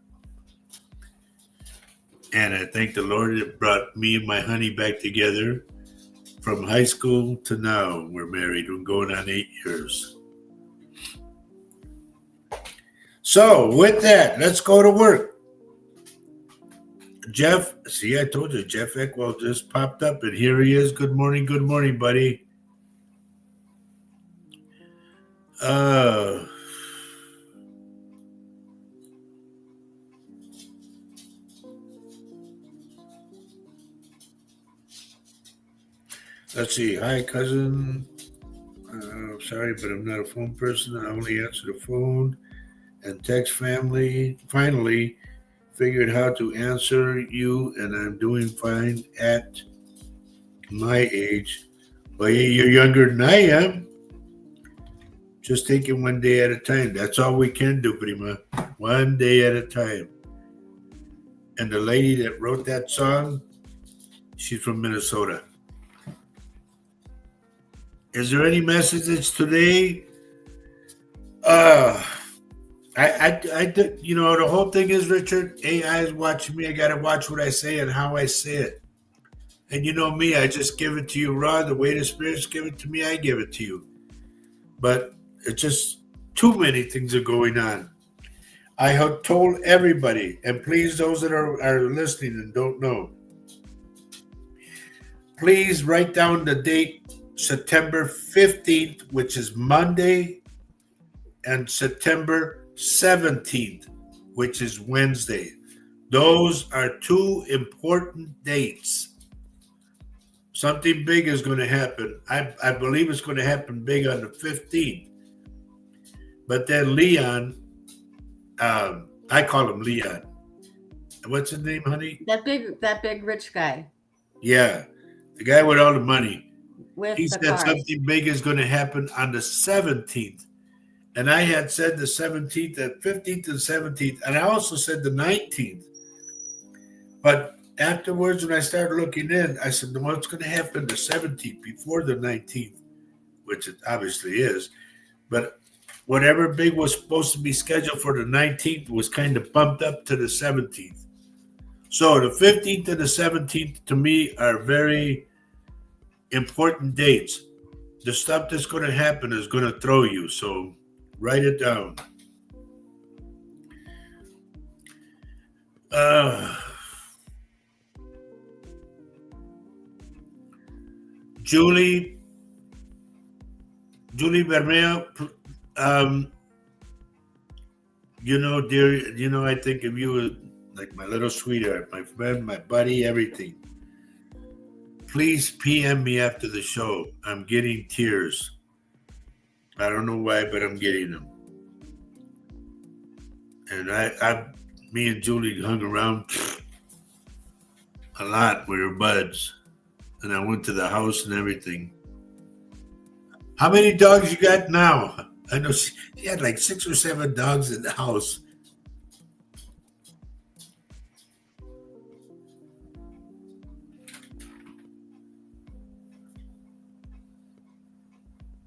And I thank the Lord that brought me and my honey back together from high school to now. We're married. We're going on 8 years. So with that, let's go to work. Jeff, see, I told you, Jeff Eckwell just popped up, and here he is. Good morning, buddy. Let's see. Hi, cousin. Sorry, but I'm not a phone person. I only answer the phone and text family. Finally, figured how to answer you, and I'm doing fine at my age. Well, you're younger than I am. Just take it one day at a time. That's all we can do, Prima. One day at a time. And the lady that wrote that song, she's from Minnesota. Is there any messages today? Uh, the whole thing is, Richard, AI is watching me. I got to watch what I say and how I say it. And you know me, I just give it to you raw. The way the spirits give it to me, I give it to you. But it's just too many things are going on. I have told everybody, and please, those that are listening and don't know, please write down the date September 15th, which is Monday, and September 17th, which is Wednesday. Those are two important dates. Something big is going to happen. I believe it's going to happen big on the 15th. But then Leon, I call him Leon. What's his name, honey? That big rich guy Yeah, the guy with all the money. with He the said cars. something big is going to happen on the 17th. And I had said the 17th, the 15th and 17th. And I also said the 19th. But afterwards, when I started looking in, I said, no, what's going to happen the 17th before the 19th, which it obviously is. But whatever big was supposed to be scheduled for the 19th was kind of bumped up to the 17th. So the 15th and the 17th to me are very important dates. The stuff that's going to happen is going to throw you. So write it down. Uh, Julie Bermeo, dear, I think of you as like my little sweetheart, my friend, my buddy, everything. Please PM me after the show. I'm getting tears. I don't know why, but I'm getting them. And me and Julie hung around a lot. We were buds. And I went to the house and everything. How many dogs you got now? I know she had like 6 or 7 dogs in the house.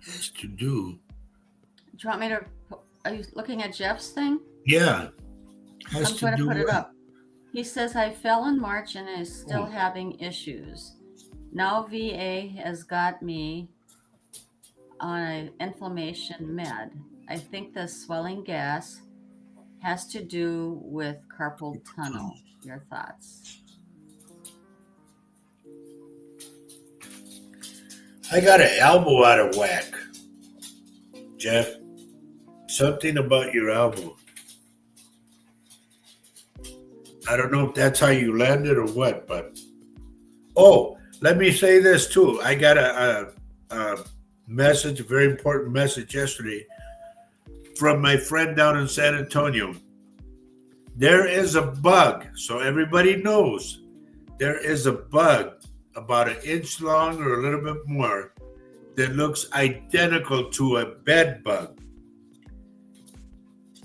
Has to do. Do you want me to? Are you looking at Jeff's thing? Yeah. Has I'm to going to do put it what? up. He says I fell in March and is still having issues. Now VA has got me on an inflammation med. I think the swelling gas has to do with carpal tunnel. Your thoughts? I got an elbow out of whack, Jeff. Something about your elbow. I don't know if that's how you landed or what, but let me say this too. I got a message, a very important message yesterday from my friend down in San Antonio. There is a bug, so everybody knows there is a bug about an inch long or a little bit more that looks identical to a bed bug.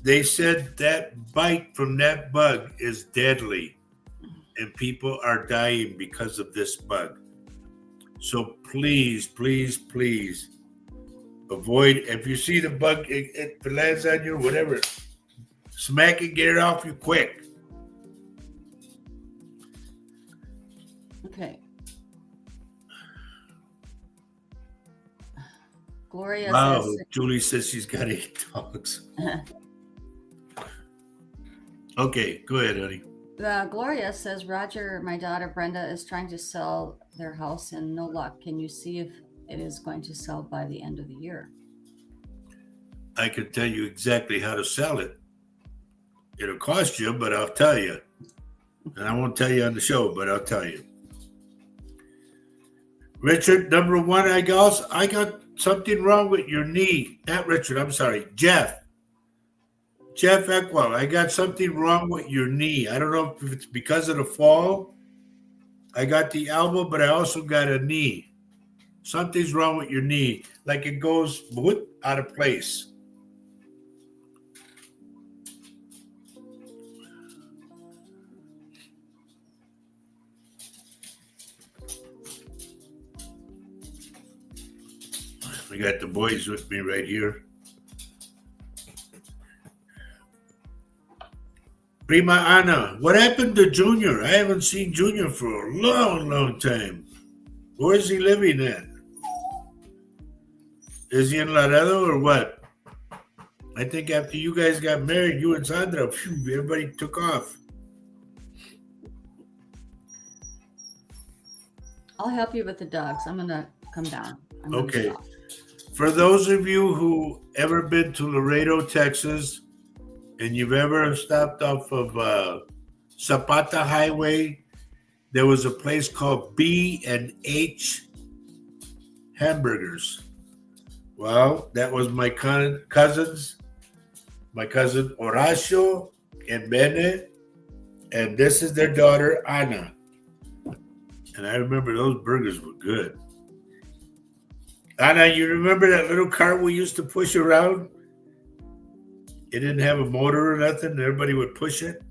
They said that bite from that bug is deadly and people are dying because of this bug. So please, please, please avoid, if you see the bug, if it lands on you or whatever, smack it, get it off you quick. Okay. Gloria Wow, says. Julie says she's got 8 dogs. Okay, go ahead, honey. Gloria says Roger, my daughter Brenda, is trying to sell their house and no luck. Can you see if it is going to sell by the end of the year? I can tell you exactly how to sell it. It'll cost you, but I'll tell you. And I won't tell you on the show, but I'll tell you. Richard, number one, I got something wrong with your knee. Not Richard, I'm sorry. Jeff. Jeff Eckwell, I got something wrong with your knee. I don't know if it's because of the fall. I got the elbow, but I also got a knee. Something's wrong with your knee. Like it goes whoop, out of place. I got the boys with me right here. Prima Ana, what happened to Junior? I haven't seen Junior for a long, long time. Where is he living at? Is he in Laredo or what? I think after you guys got married, you and Sandra, phew, everybody took off. I'll help you with the dogs. I'm gonna come down. Okay. For those of you who ever been to Laredo, Texas, and you've ever stopped off of Zapata Highway, there was a place called B&H Hamburgers. Well, that was my cousins, my cousin Horacio and Bene, and this is their daughter, Ana. And I remember those burgers were good. Ana, you remember that little cart we used to push around? It didn't have a motor or nothing. Everybody would push it.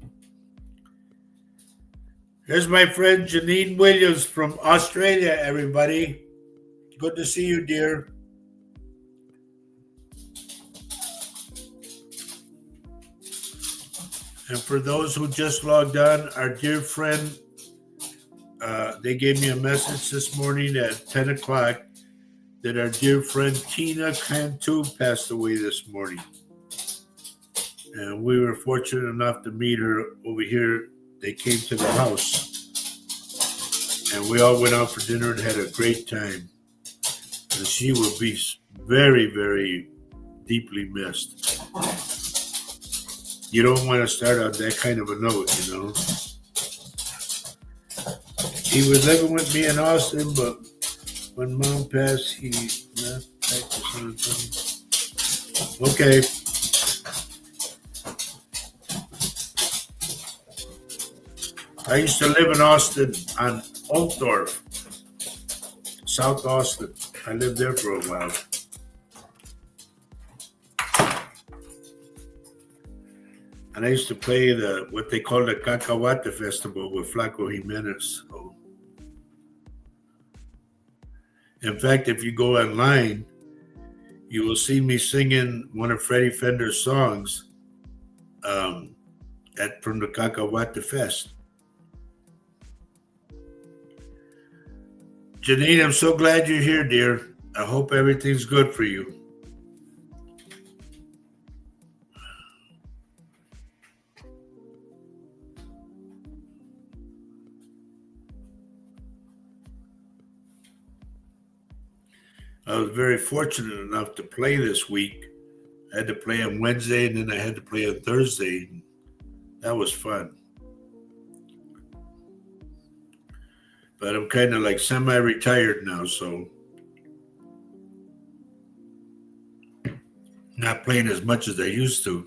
Here's my friend Janine Williams from Australia, everybody. Good to see you, dear. And for those who just logged on, our dear friend, they gave me a message this morning at 10 o'clock that our dear friend Tina Cantu passed away this morning. And we were fortunate enough to meet her over here. They came to the house. And we all went out for dinner and had a great time. And she will be very, very deeply missed. You don't want to start on that kind of a note, you know. He was living with me in Austin, but when Mom passed, he left back to San Antonio. Okay. I used to live in Austin on Oakdorf, South Austin. I lived there for a while. And I used to play what they call the Cacahuate Festival with Flaco Jimenez. So, in fact, if you go online, you will see me singing one of Freddie Fender's songs from the Cacahuate Fest. Janine, I'm so glad you're here, dear. I hope everything's good for you. I was very fortunate enough to play this week. I had to play on Wednesday and then I had to play on Thursday. That was fun. But I'm kind of like semi-retired now, so not playing as much as I used to.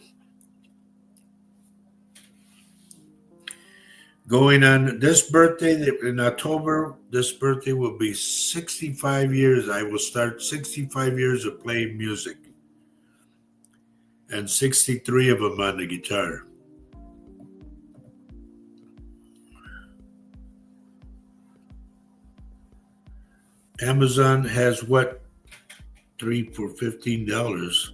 Going on this birthday in October, this birthday will be 65 years. I will start 65 years of playing music and 63 of them on the guitar. Amazon has what? 3 for $15.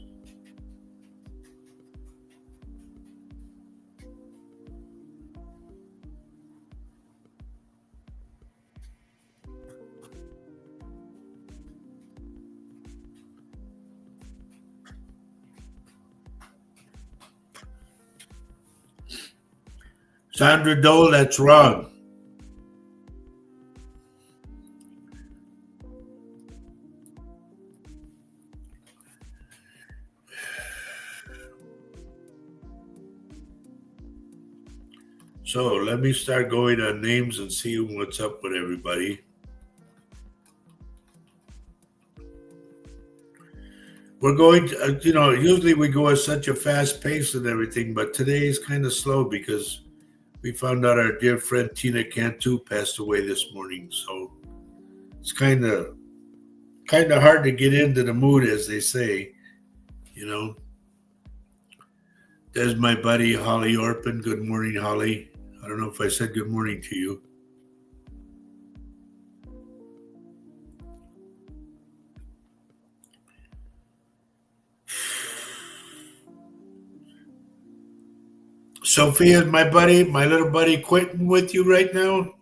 Sandra Dole, that's wrong. So let me start going on names and see what's up with everybody. We're going to, usually we go at such a fast pace and everything, but today is kind of slow because we found out our dear friend Tina Cantu passed away this morning. So it's kind of hard to get into the mood, as they say. You know, there's my buddy Holly Orpin. Good morning, Holly. I don't know if I said good morning to you. Sophia, my buddy, my little buddy Quentin with you right now.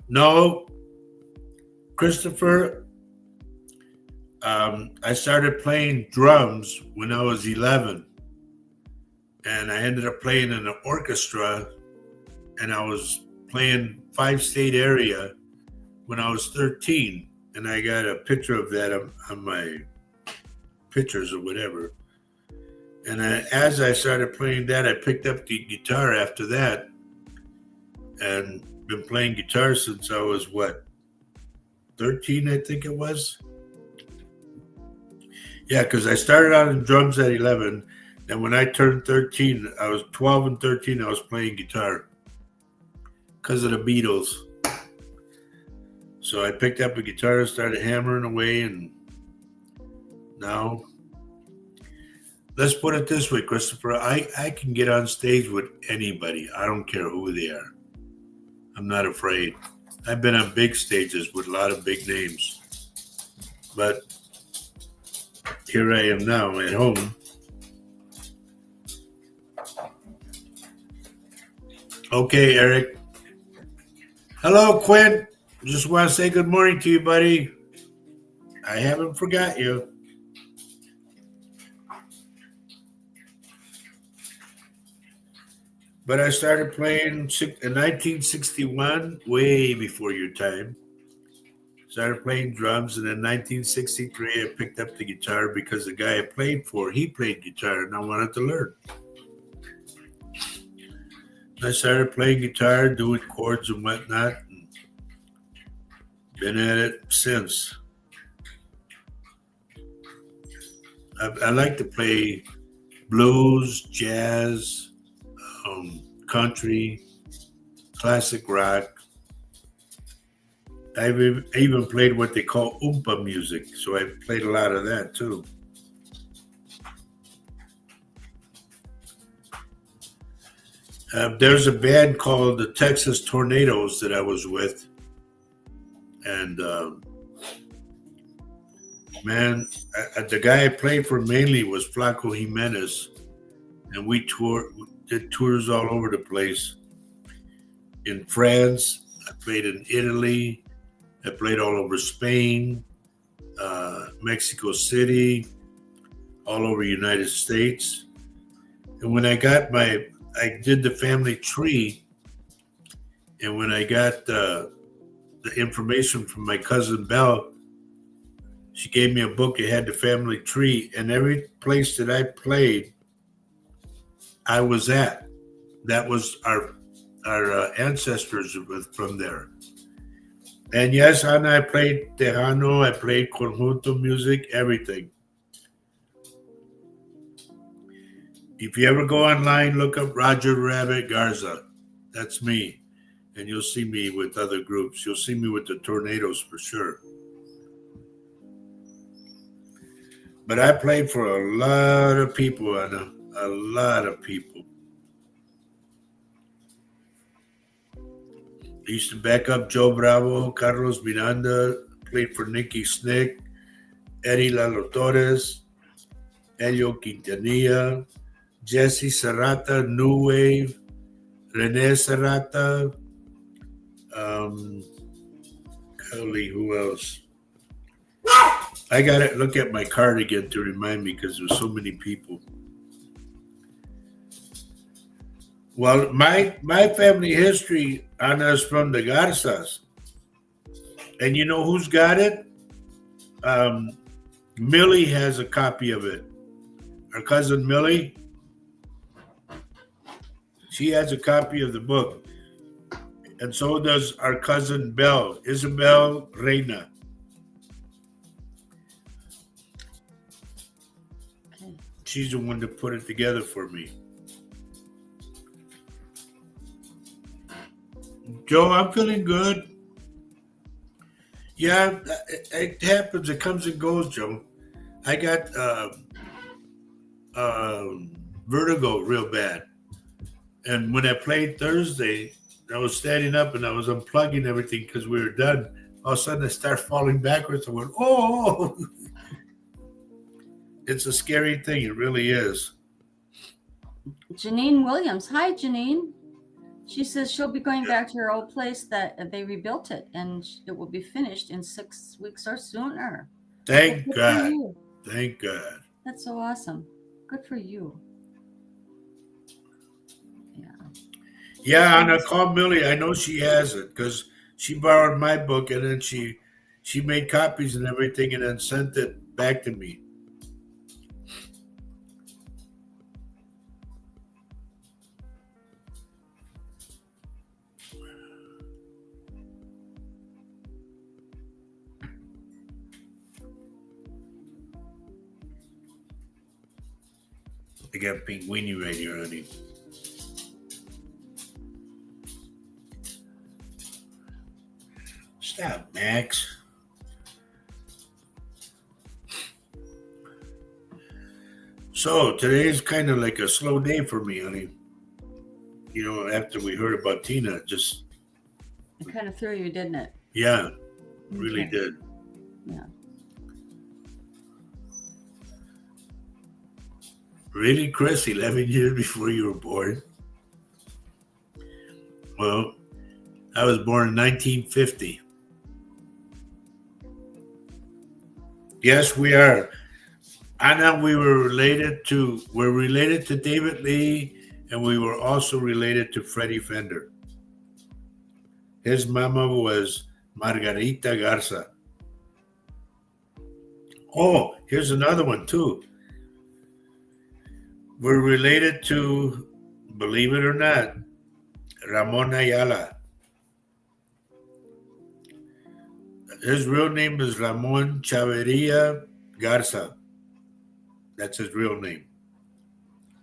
No, Christopher. I started playing drums when I was 11, and I ended up playing in an orchestra, and I was playing 5-state area when I was 13, and I got a picture of that on my pictures or whatever. And as I started playing that, I picked up the guitar after that, and been playing guitar since I was 13, I think it was. Yeah, because I started out in drums at 11, and when I turned 13, I was 12 and 13, I was playing guitar because of the Beatles. So I picked up a guitar and started hammering away, and now, let's put it this way, Christopher, I can get on stage with anybody. I don't care who they are. I'm not afraid. I've been on big stages with a lot of big names, but here I am now at home. Okay, Eric. Hello, Quinn. Just want to say good morning to you, buddy. I haven't forgot you. But I started playing in 1961, way before your time. Started playing drums, and in 1963, I picked up the guitar because the guy I played for, he played guitar, and I wanted to learn. I started playing guitar, doing chords and whatnot, and been at it since. I like to play blues, jazz, country, classic rock. I've even played what they call oompa music, so I played a lot of that too. There's a band called the Texas Tornadoes that I was with, and man, the guy I played for mainly was Flaco Jimenez, and we did tours all over the place. In France, I played in Italy, I played all over Spain, Mexico City, all over United States. And when I did the family tree, and when I got the information from my cousin Belle, she gave me a book that had the family tree, and every place that I played, I was at. That was our ancestors from there. And yes, and I played Tejano, I played conjunto music, everything. If you ever go online, look up Roger Rabbit Garza. That's me. And you'll see me with other groups. You'll see me with the Tornadoes for sure. But I played for a lot of people, Anna. A lot of people. I used to back up Joe Bravo, Carlos Miranda, played for Nicky Snick, Eddie Lalo Torres, Elio Quintanilla, Jesse Serrata, New Wave, Rene Serrata, golly, who else? I got to look at my card again to remind me because there's so many people. Well, my family history on us from the Garzas, and you know who's got it? Um, Millie has a copy of it. Our cousin Millie, she has a copy of the book, and so does our cousin Belle, Isabel Reina. Okay. She's the one that put it together for me. Joe, I'm feeling good. Yeah, it happens. It comes and goes, Joe. I got uh, vertigo real bad, and when I played Thursday, I was standing up and I was unplugging everything because we were done. All of a sudden, I start falling backwards. I went, "Oh!" It's a scary thing. It really is. Janine Williams. Hi, Janine. She says she'll be going back to her old place that they rebuilt it and it will be finished in 6 weeks or sooner. Well, Thank good for God. you. Thank God. That's so awesome. Good for you. Yeah. Yeah, and I called Millie. I know she has it because she borrowed my book and then she made copies and everything and then sent it back to me. I got Pink Weenie right here, honey. Stop, Max. So today's kind of like a slow day for me, honey. You know, after we heard about Tina, just It kind of threw you, didn't it? yeah, really Okay. did. Yeah. Really, Chris? 11 years before you were born? Well, I was born in 1950. Yes, we are. Anna, we're related to David Lee, and we were also related to Freddie Fender. His mama was Margarita Garza. Oh, here's another one too. We're related to, believe it or not, Ramon Ayala. His real name is Ramon Chaveria Garza. That's his real name.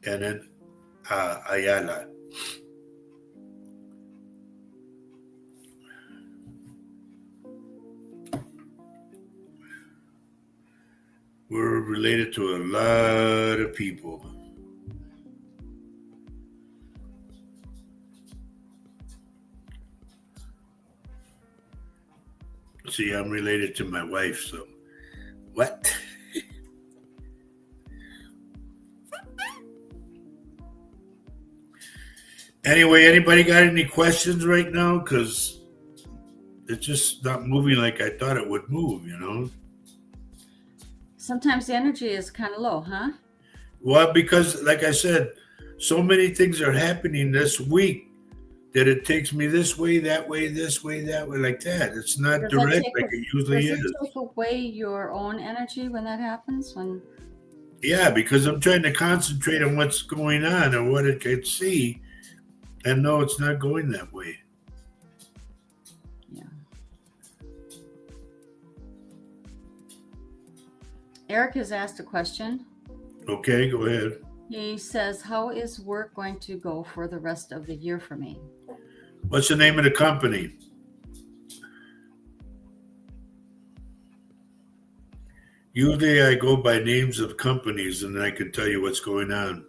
And then Ayala. We're related to a lot of people. See, I'm related to my wife, so what? Anyway, anybody got any questions right now? Because it's just not moving like I thought it would move, you know? Sometimes the energy is kind of low, huh? Well, because like I said, so many things are happening this week that it takes me this way, that way, this way, that way, like that. It's not Does that direct take like it usually does it is. take away your own energy when that happens? When Yeah, because I'm trying to concentrate on what's going on and what it can see, and no, it's not going that way. yeah. Eric has asked a question. Okay, go ahead. He says, "How is work going to go for the rest of the year for me?" What's the name of the company? Usually I go by names of companies and I can tell you what's going on.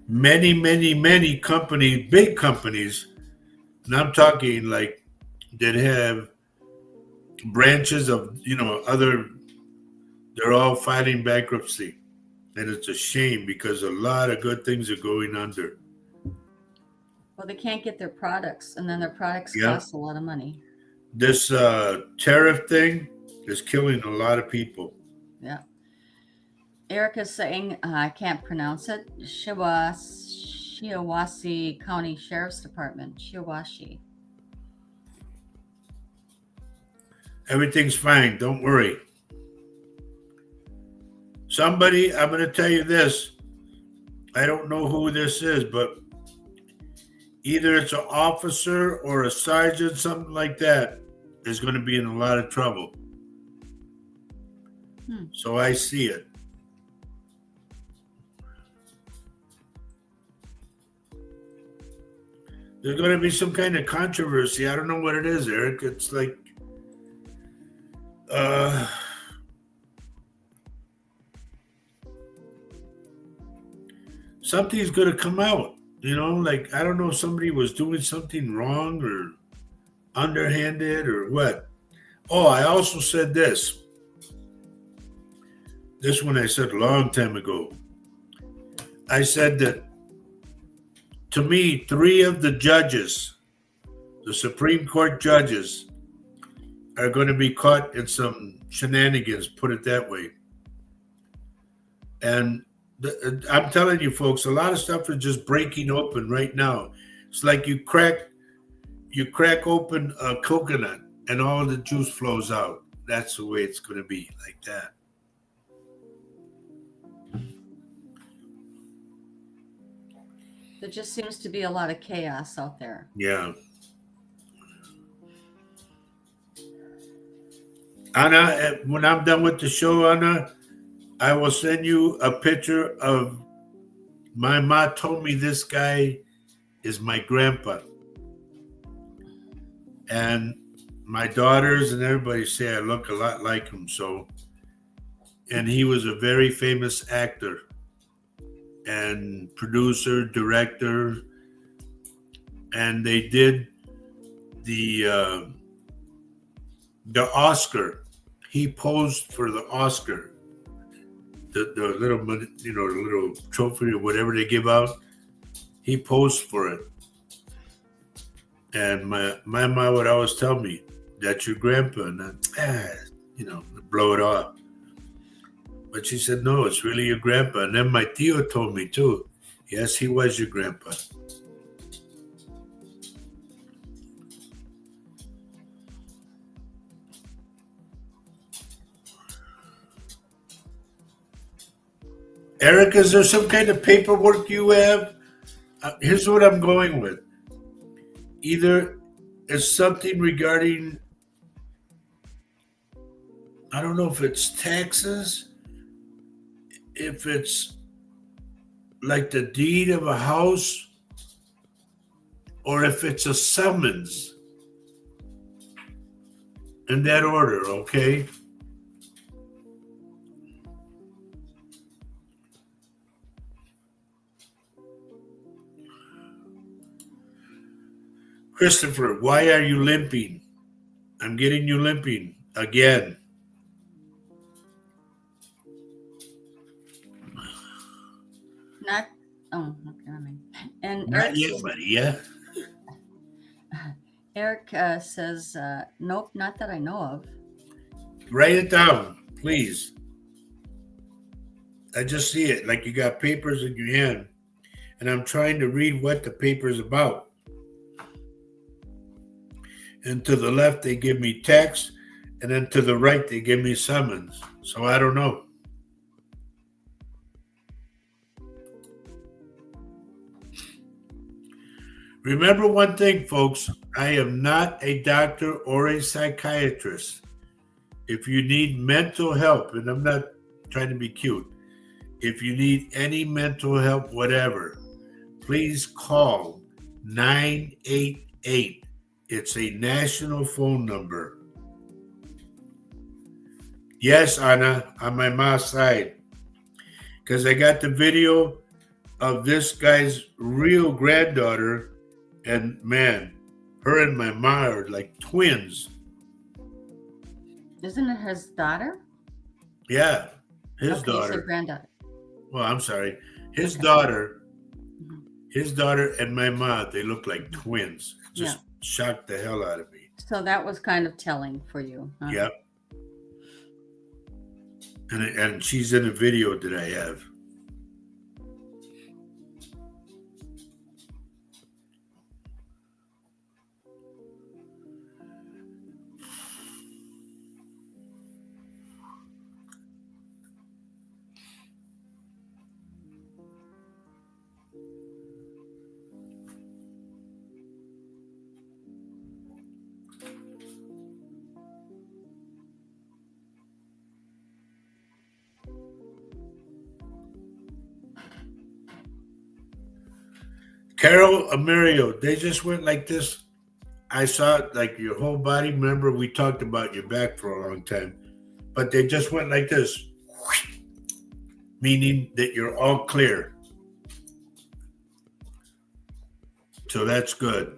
Many companies, big companies, and I'm talking like that have branches of, other, they're all filing bankruptcy. And it's a shame because a lot of good things are going under. Well, they can't get their products, and then their products Yeah. cost a lot of money. This tariff thing is killing a lot of people. Yeah. Erica's saying, I can't pronounce it, Shiawassee County Sheriff's Department, Shiawassee. Everything's fine. Don't worry. Somebody, I'm going to tell you this. I don't know who this is, but either it's an officer or a sergeant, something like that, is going to be in a lot of trouble. So I see it. There's going to be some kind of controversy. I don't know what it is, Eric. It's like, something's going to come out. Like, I don't know if somebody was doing something wrong or underhanded or what. Oh, I also said this. This one I said a long time ago. I said that, to me, 3 of the judges, the Supreme Court judges, are going to be caught in some shenanigans, put it that way. And I'm telling you, folks, a lot of stuff is just breaking open right now. It's like you crack open a coconut and all the juice flows out. That's the way it's going to be, like that. There just seems to be a lot of chaos out there. Yeah. Anna, when I'm done with the show, Anna, I will send you a picture of my ma told me this guy is my grandpa. And my daughters and everybody say I look a lot like him. And he was a very famous actor and producer, director. And they did the Oscar. He posed for the Oscar. The little, the little trophy or whatever they give out, he posed for it. And my mom would always tell me, "That's your grandpa," and blow it off. But she said, "No, it's really your grandpa." And then my tío told me too, "Yes, he was your grandpa." Eric, is there some kind of paperwork you have? Here's what I'm going with. Either it's something regarding, I don't know if it's taxes, if it's like the deed of a house, or if it's a summons. In that order, okay? Christopher, why are you limping? I'm getting you limping again. Okay. And Not yet, buddy, yeah? Eric says, nope, not that I know of. Write it down, please. I just see it, like you got papers in your hand, and I'm trying to read what the paper is about. And to the left, they give me text, and then to the right, they give me summons. So I don't know. Remember one thing, folks. I am not a doctor or a psychiatrist. If you need mental help, and I'm not trying to be cute, if you need any mental help, whatever, please call 988. It's a national phone number. Yes, Anna, on my mom's side. Because I got the video of this guy's real granddaughter, and man, her and my mom are like twins. Isn't it his daughter? Yeah, his Okay, daughter. You said granddaughter. Well, I'm sorry. His daughter, his daughter and my mom, they look like twins. Just shocked the hell out of me. So that was kind of telling for you. Huh? Yep. and she's in a video that I have. Carol Amerio, they just went like this. I saw it like your whole body. Remember, we talked about your back for a long time, but they just went like this, meaning that you're all clear. So that's good.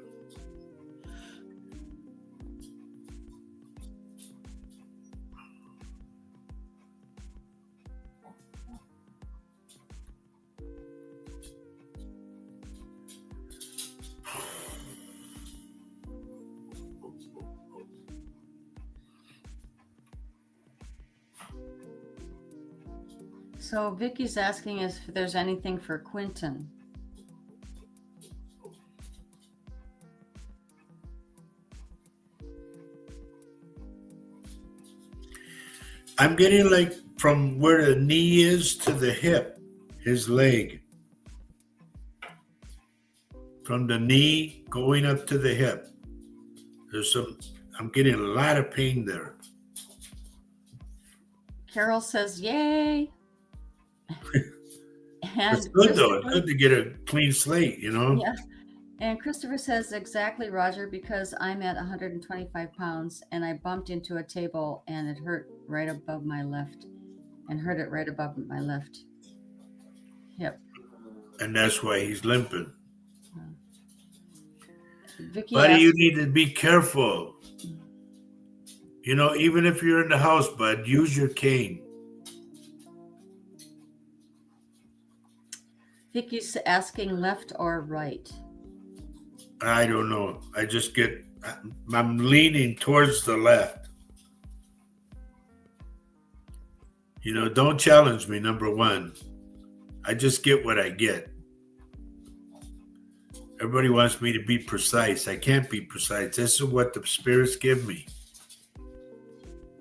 So Vicky's asking if there's anything for Quentin. I'm getting like from where the knee is to the hip, his leg. From the knee going up to the hip. I'm getting a lot of pain there. Carol says, yay. And It's good though. It's good to get a clean slate, you know? Yeah. And Christopher says, exactly, Roger, because I'm at 125 pounds and I bumped into a table and it hurt right above my left hip. And that's why he's limping. Vicky Buddy, asks, you need to be careful. You know, even if you're in the house, bud, use your cane. Vicky's asking left or right. I don't know. I'm leaning towards the left. You know, don't challenge me, number one. I just get what I get. Everybody wants me to be precise. I can't be precise. This is what the spirits give me.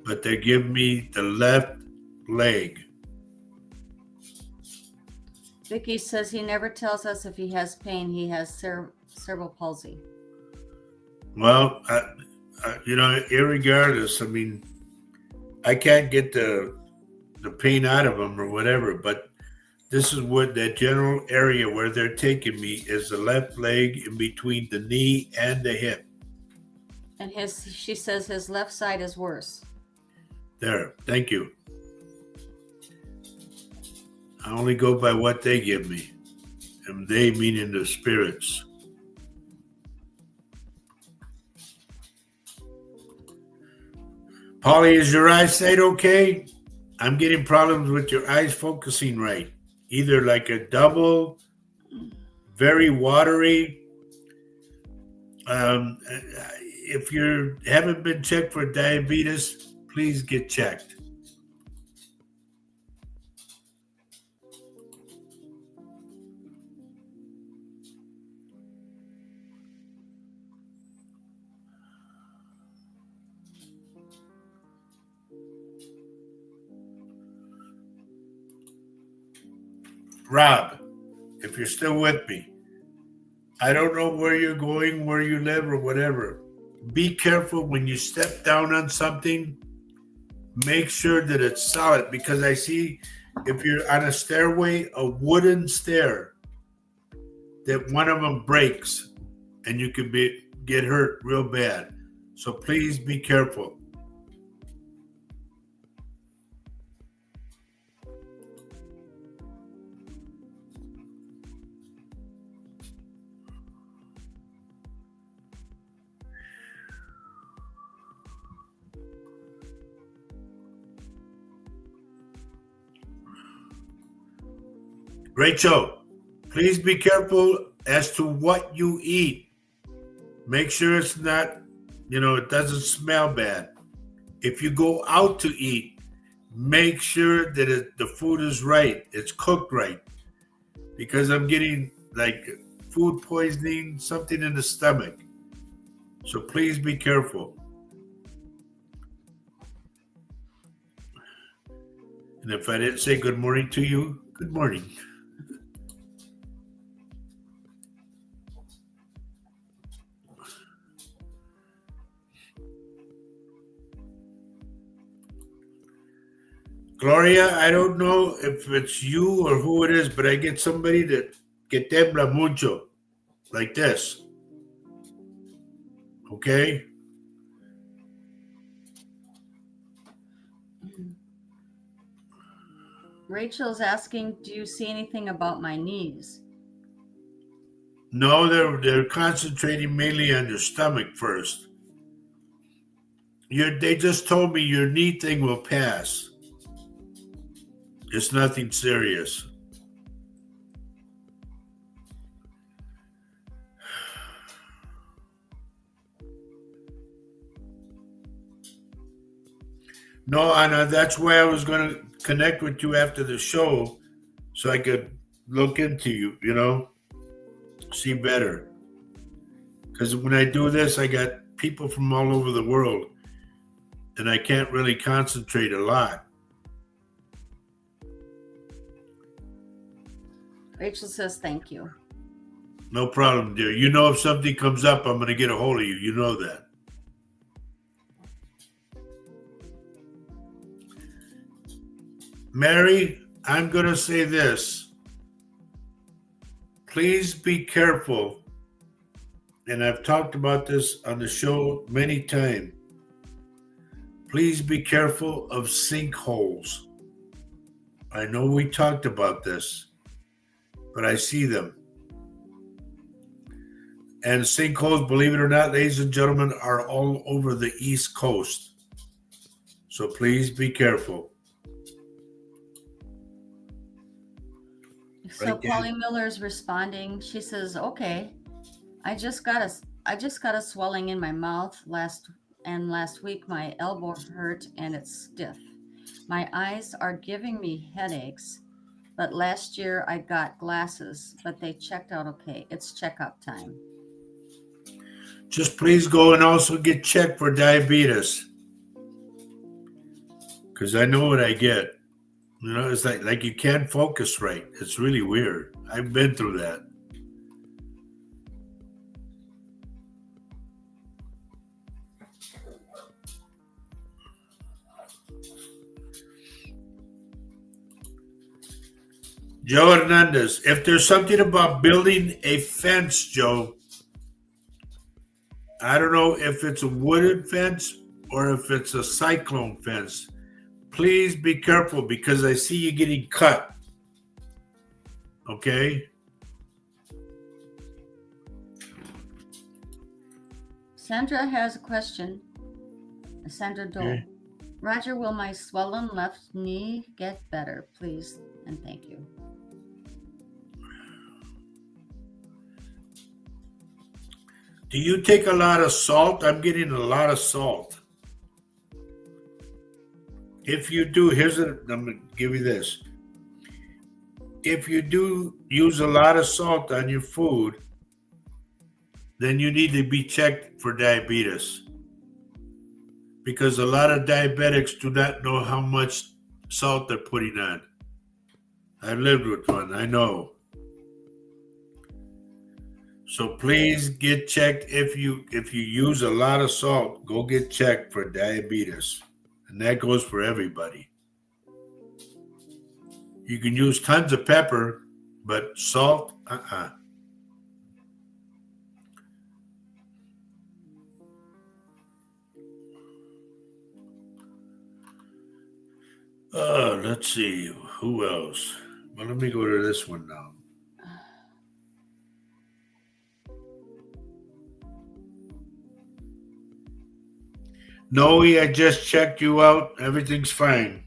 But they give me the left leg. Vicky says he never tells us if he has pain. He has cerebral palsy. Well, irregardless, I mean, I can't get the pain out of him or whatever, but this is what that general area where they're taking me is the left leg in between the knee and the hip. And she says his left side is worse. There, thank you. I only go by what they give me, and they meaning the spirits. Polly, is your eyesight okay? I'm getting problems with your eyes focusing right. Either like a double, very watery. If you haven't been checked for diabetes, please get checked. Rob, if you're still with me, I don't know where you're going, where you live, or whatever. Be careful when you step down on something. Make sure that it's solid, because I see if you're on a stairway, a wooden stair, that one of them breaks and you could get hurt real bad. So please be careful. Rachel, please be careful as to what you eat. Make sure it's not, it doesn't smell bad. If you go out to eat, make sure that the food is right, it's cooked right, because I'm getting like food poisoning, something in the stomach. So please be careful. And if I didn't say good morning to you, good morning. Gloria, I don't know if it's you or who it is, but I get somebody that que tembla mucho, like this. Okay? Rachel's asking, do you see anything about my knees? No, they're concentrating mainly on your stomach first. They just told me your knee thing will pass. It's nothing serious. No, Anna, that's why I was going to connect with you after the show so I could look into you, see better. Because when I do this, I got people from all over the world and I can't really concentrate a lot. Rachel says, thank you. No problem, dear. You know, if something comes up, I'm going to get a hold of you. You know that. Mary, I'm going to say this. Please be careful. And I've talked about this on the show many times. Please be careful of sinkholes. I know we talked about this, but I see them. And sinkholes, believe it or not, ladies and gentlemen, are all over the East Coast. So please be careful. So Right, Polly Miller's responding. She says, okay, I just got a swelling in my mouth last week my elbow hurt and it's stiff. My eyes are giving me headaches, but last year I got glasses, but they checked out okay. It's checkup time. Just please go and also get checked for diabetes. Because I know what I get. It's like you can't focus right. It's really weird. I've been through that. Joe Hernandez, if there's something about building a fence, Joe, I don't know if it's a wooden fence or if it's a cyclone fence. Please be careful because I see you getting cut. Okay? Sandra has a question. Sandra Dole. Okay. Roger, will my swollen left knee get better, please? And thank you. Do you take a lot of salt? I'm getting a lot of salt. If you do, I'm going to give you this. If you do use a lot of salt on your food, then you need to be checked for diabetes. Because a lot of diabetics do not know how much salt they're putting on. I've lived with one, I know. So please get checked. If you use a lot of salt, go get checked for diabetes. And that goes for everybody. You can use tons of pepper, but salt, let's see. Who else? Well, let me go to this one now. Noe, I just checked you out. Everything's fine.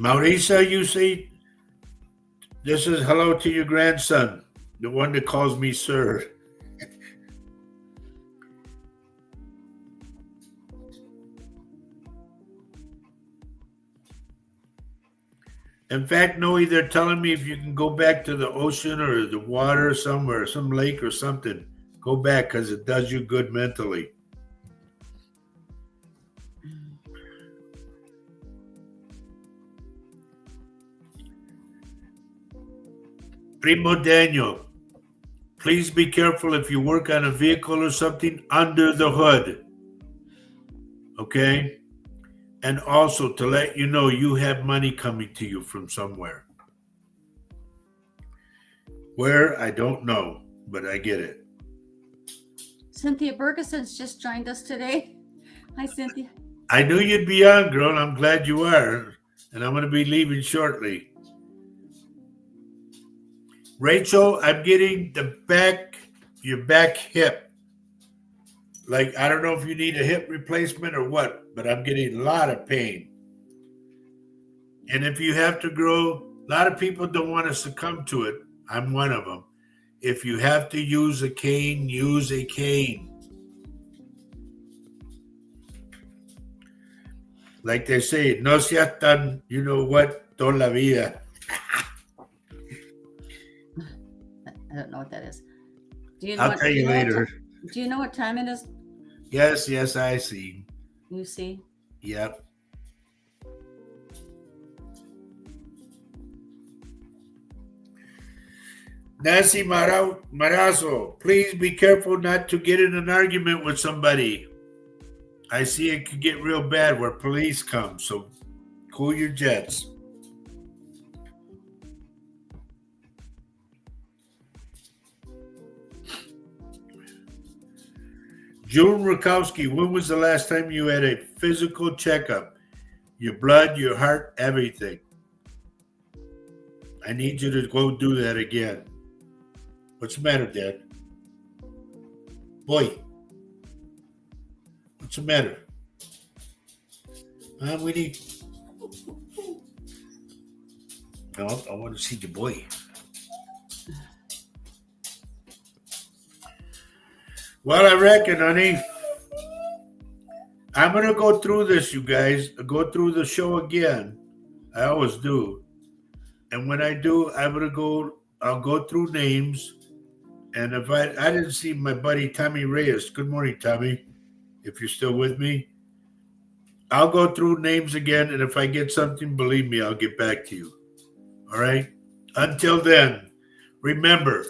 Maurisa, you see, this is hello to your grandson, the one that calls me sir. In fact, Noe, they're telling me if you can go back to the ocean or the water somewhere, some lake or something, go back because it does you good mentally. Primo Daniel, please be careful if you work on a vehicle or something under the hood. Okay? And also to let you know you have money coming to you from somewhere. Where, I don't know, but I get it. Cynthia Bergeson's just joined us today. Hi, Cynthia. I knew you'd be on, girl, and I'm glad you are. And I'm going to be leaving shortly. Rachel, I'm getting your back hip. Like, I don't know if you need a hip replacement or what, but I'm getting a lot of pain. And if you have to grow, a lot of people don't want to succumb to it. I'm one of them. If you have to use a cane, use a cane. Like they say, no seas tan, you know what, toda la vida. I don't know what that is. Do you I'll tell you later. Do you know what time it is? Yes, I see. You see? Yep. Nancy Marazo, please be careful not to get in an argument with somebody. I see it could get real bad where police come, so cool your jets. June Rakowski, when was the last time you had a physical checkup? Your blood, your heart, everything. I need you to go do that again. What's the matter, Dad? Boy, what's the matter? We need... No, I want to see the boy. Well, I reckon, honey, I'm going to go through this, you guys. Go through the show again. I always do. And when I do, I'll go through names. And if I didn't see my buddy Tommy Reyes. Good morning, Tommy, if you're still with me. I'll go through names again. And if I get something, believe me, I'll get back to you. All right? Until then, remember,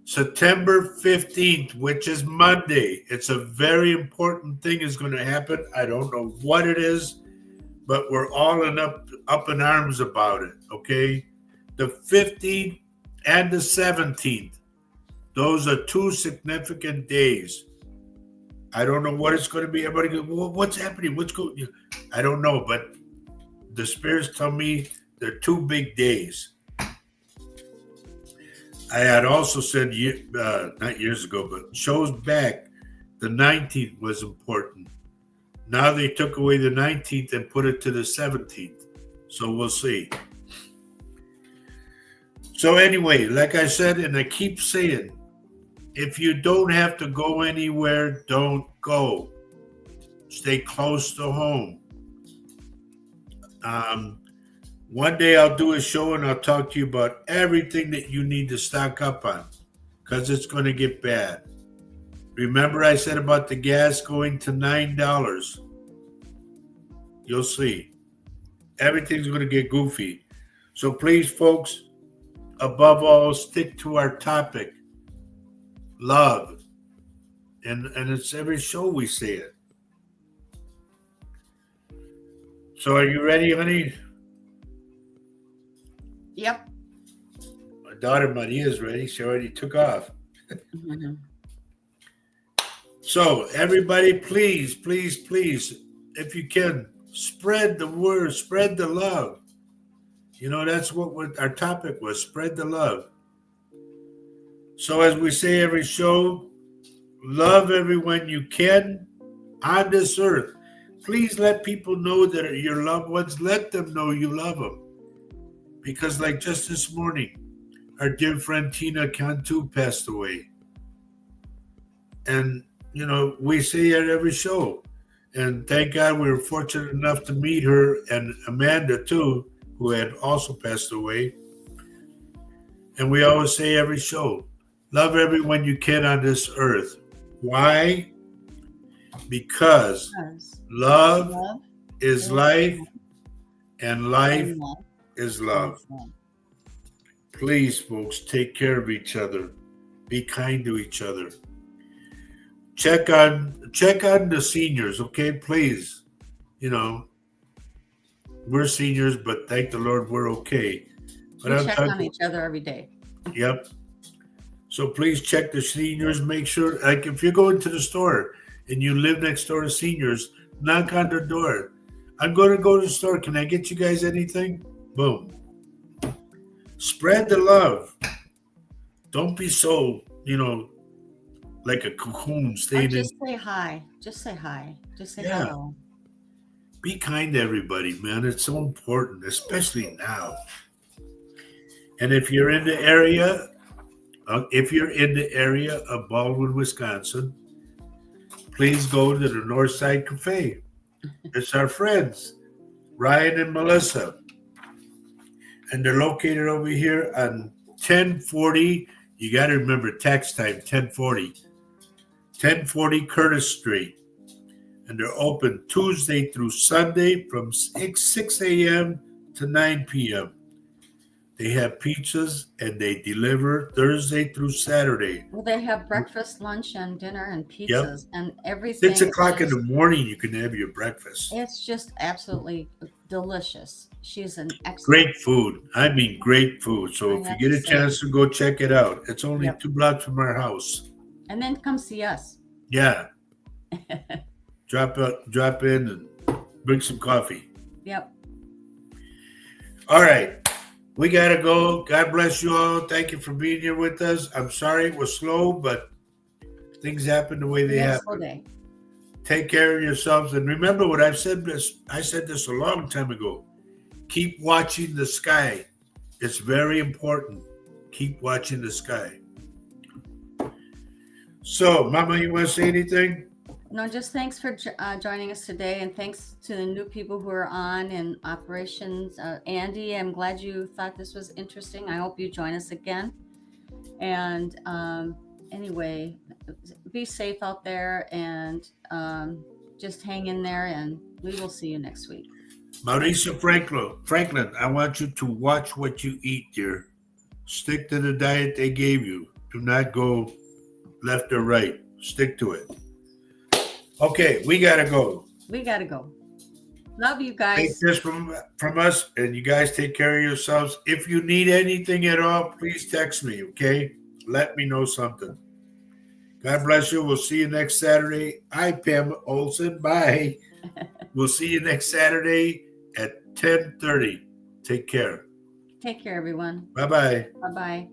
September 15th, which is Monday. It's a very important thing is going to happen. I don't know what it is, but we're all up in arms about it, okay? The 15th and the 17th. Those are two significant days. I don't know what it's going to be. Everybody goes, well, what's happening? What's going on? I don't know, but the spirits tell me they're two big days. I had also said, not years ago, but shows back, the 19th was important. Now they took away the 19th and put it to the 17th. So we'll see. So anyway, like I said, and I keep saying, if you don't have to go anywhere, don't go. Stay close to home. One day I'll do a show and I'll talk to you about everything that you need to stock up on because it's going to get bad. Remember I said about the gas going to $9? You'll see. Everything's going to get goofy. So please, folks, above all, stick to our topic, love. And it's every show we say it. So are you ready, honey? Yep. My daughter Maria's ready. She already took off. Mm-hmm. So everybody, please, if you can, spread the word, spread the love. You know, that's what our topic was, spread the love. So as we say every show, love everyone you can on this earth. Please let people know that your loved ones, let them know you love them. Because like just this morning, our dear friend Tina Cantu passed away. And, we say it every show. And thank God we were fortunate enough to meet her and Amanda too, who had also passed away. And we always say every show, love everyone you can on this earth. Why? Because Because love love is is life love, and life and love is love. is love. Please, folks, take care of each other. Be kind to each other. Check on the seniors, okay? Please. You know, we're seniors, but thank the Lord we're okay. But We I'm check on talking, each other every day. yep. So please check the seniors. Make sure, like, if you go into the store and you live next door to seniors, knock on their door. I'm going to go to the store. Can I get you guys anything? Boom. Spread the love. Don't be so, like a cocoon Or staying in. just say hi. Just say hi. Just say Yeah. hello. Be kind to everybody, man. It's so important, especially now. And if you're in the area of Baldwin, Wisconsin, please go to the Northside Cafe. It's our friends, Ryan and Melissa, and they're located over here on 1040. You got to remember tax time, 1040 Curtis Street. And they're open Tuesday through Sunday from 6 a.m. to 9 p.m. They have pizzas and they deliver Thursday through Saturday. Well, they have breakfast, lunch, and dinner and Yep. pizzas and 6 everything o'clock in is the morning, you can have your breakfast. it's just absolutely delicious. She's an excellent. Great food. I mean, great food. So I if you have get to a say. chance to go check it out, it's only Yep. 2 blocks from our house. And then come see us. Yeah. Drop in and bring some coffee. Yep. All right. We got to go. God bless you all. Thank you for being here with us. I'm sorry it was slow, but things happen the way they Yes, slow happen. day. Take care of yourselves. And remember what I've said this. I said this a long time ago. Keep watching the sky. It's very important. Keep watching the sky. So, Mama, you want to say anything? No, just thanks for joining us today, and thanks to the new people who are on in operations. Andy, I'm glad you thought this was interesting. I hope you join us again. And anyway, be safe out there and just hang in there, and we will see you next week. Mauricio Franklin, I want you to watch what you eat, dear. Stick to the diet they gave you. Do not go left or right. Stick to it. Okay, we gotta go. We got to go. Love you Take guys. this from us, and you guys take care of yourselves. If you need anything at all, please text me, okay? Let me know something. God bless you. We'll see you next Saturday. I, Pam Olson. Bye. We'll see you next Saturday at 10:30. Take care. Take care, everyone. Bye-bye. Bye bye.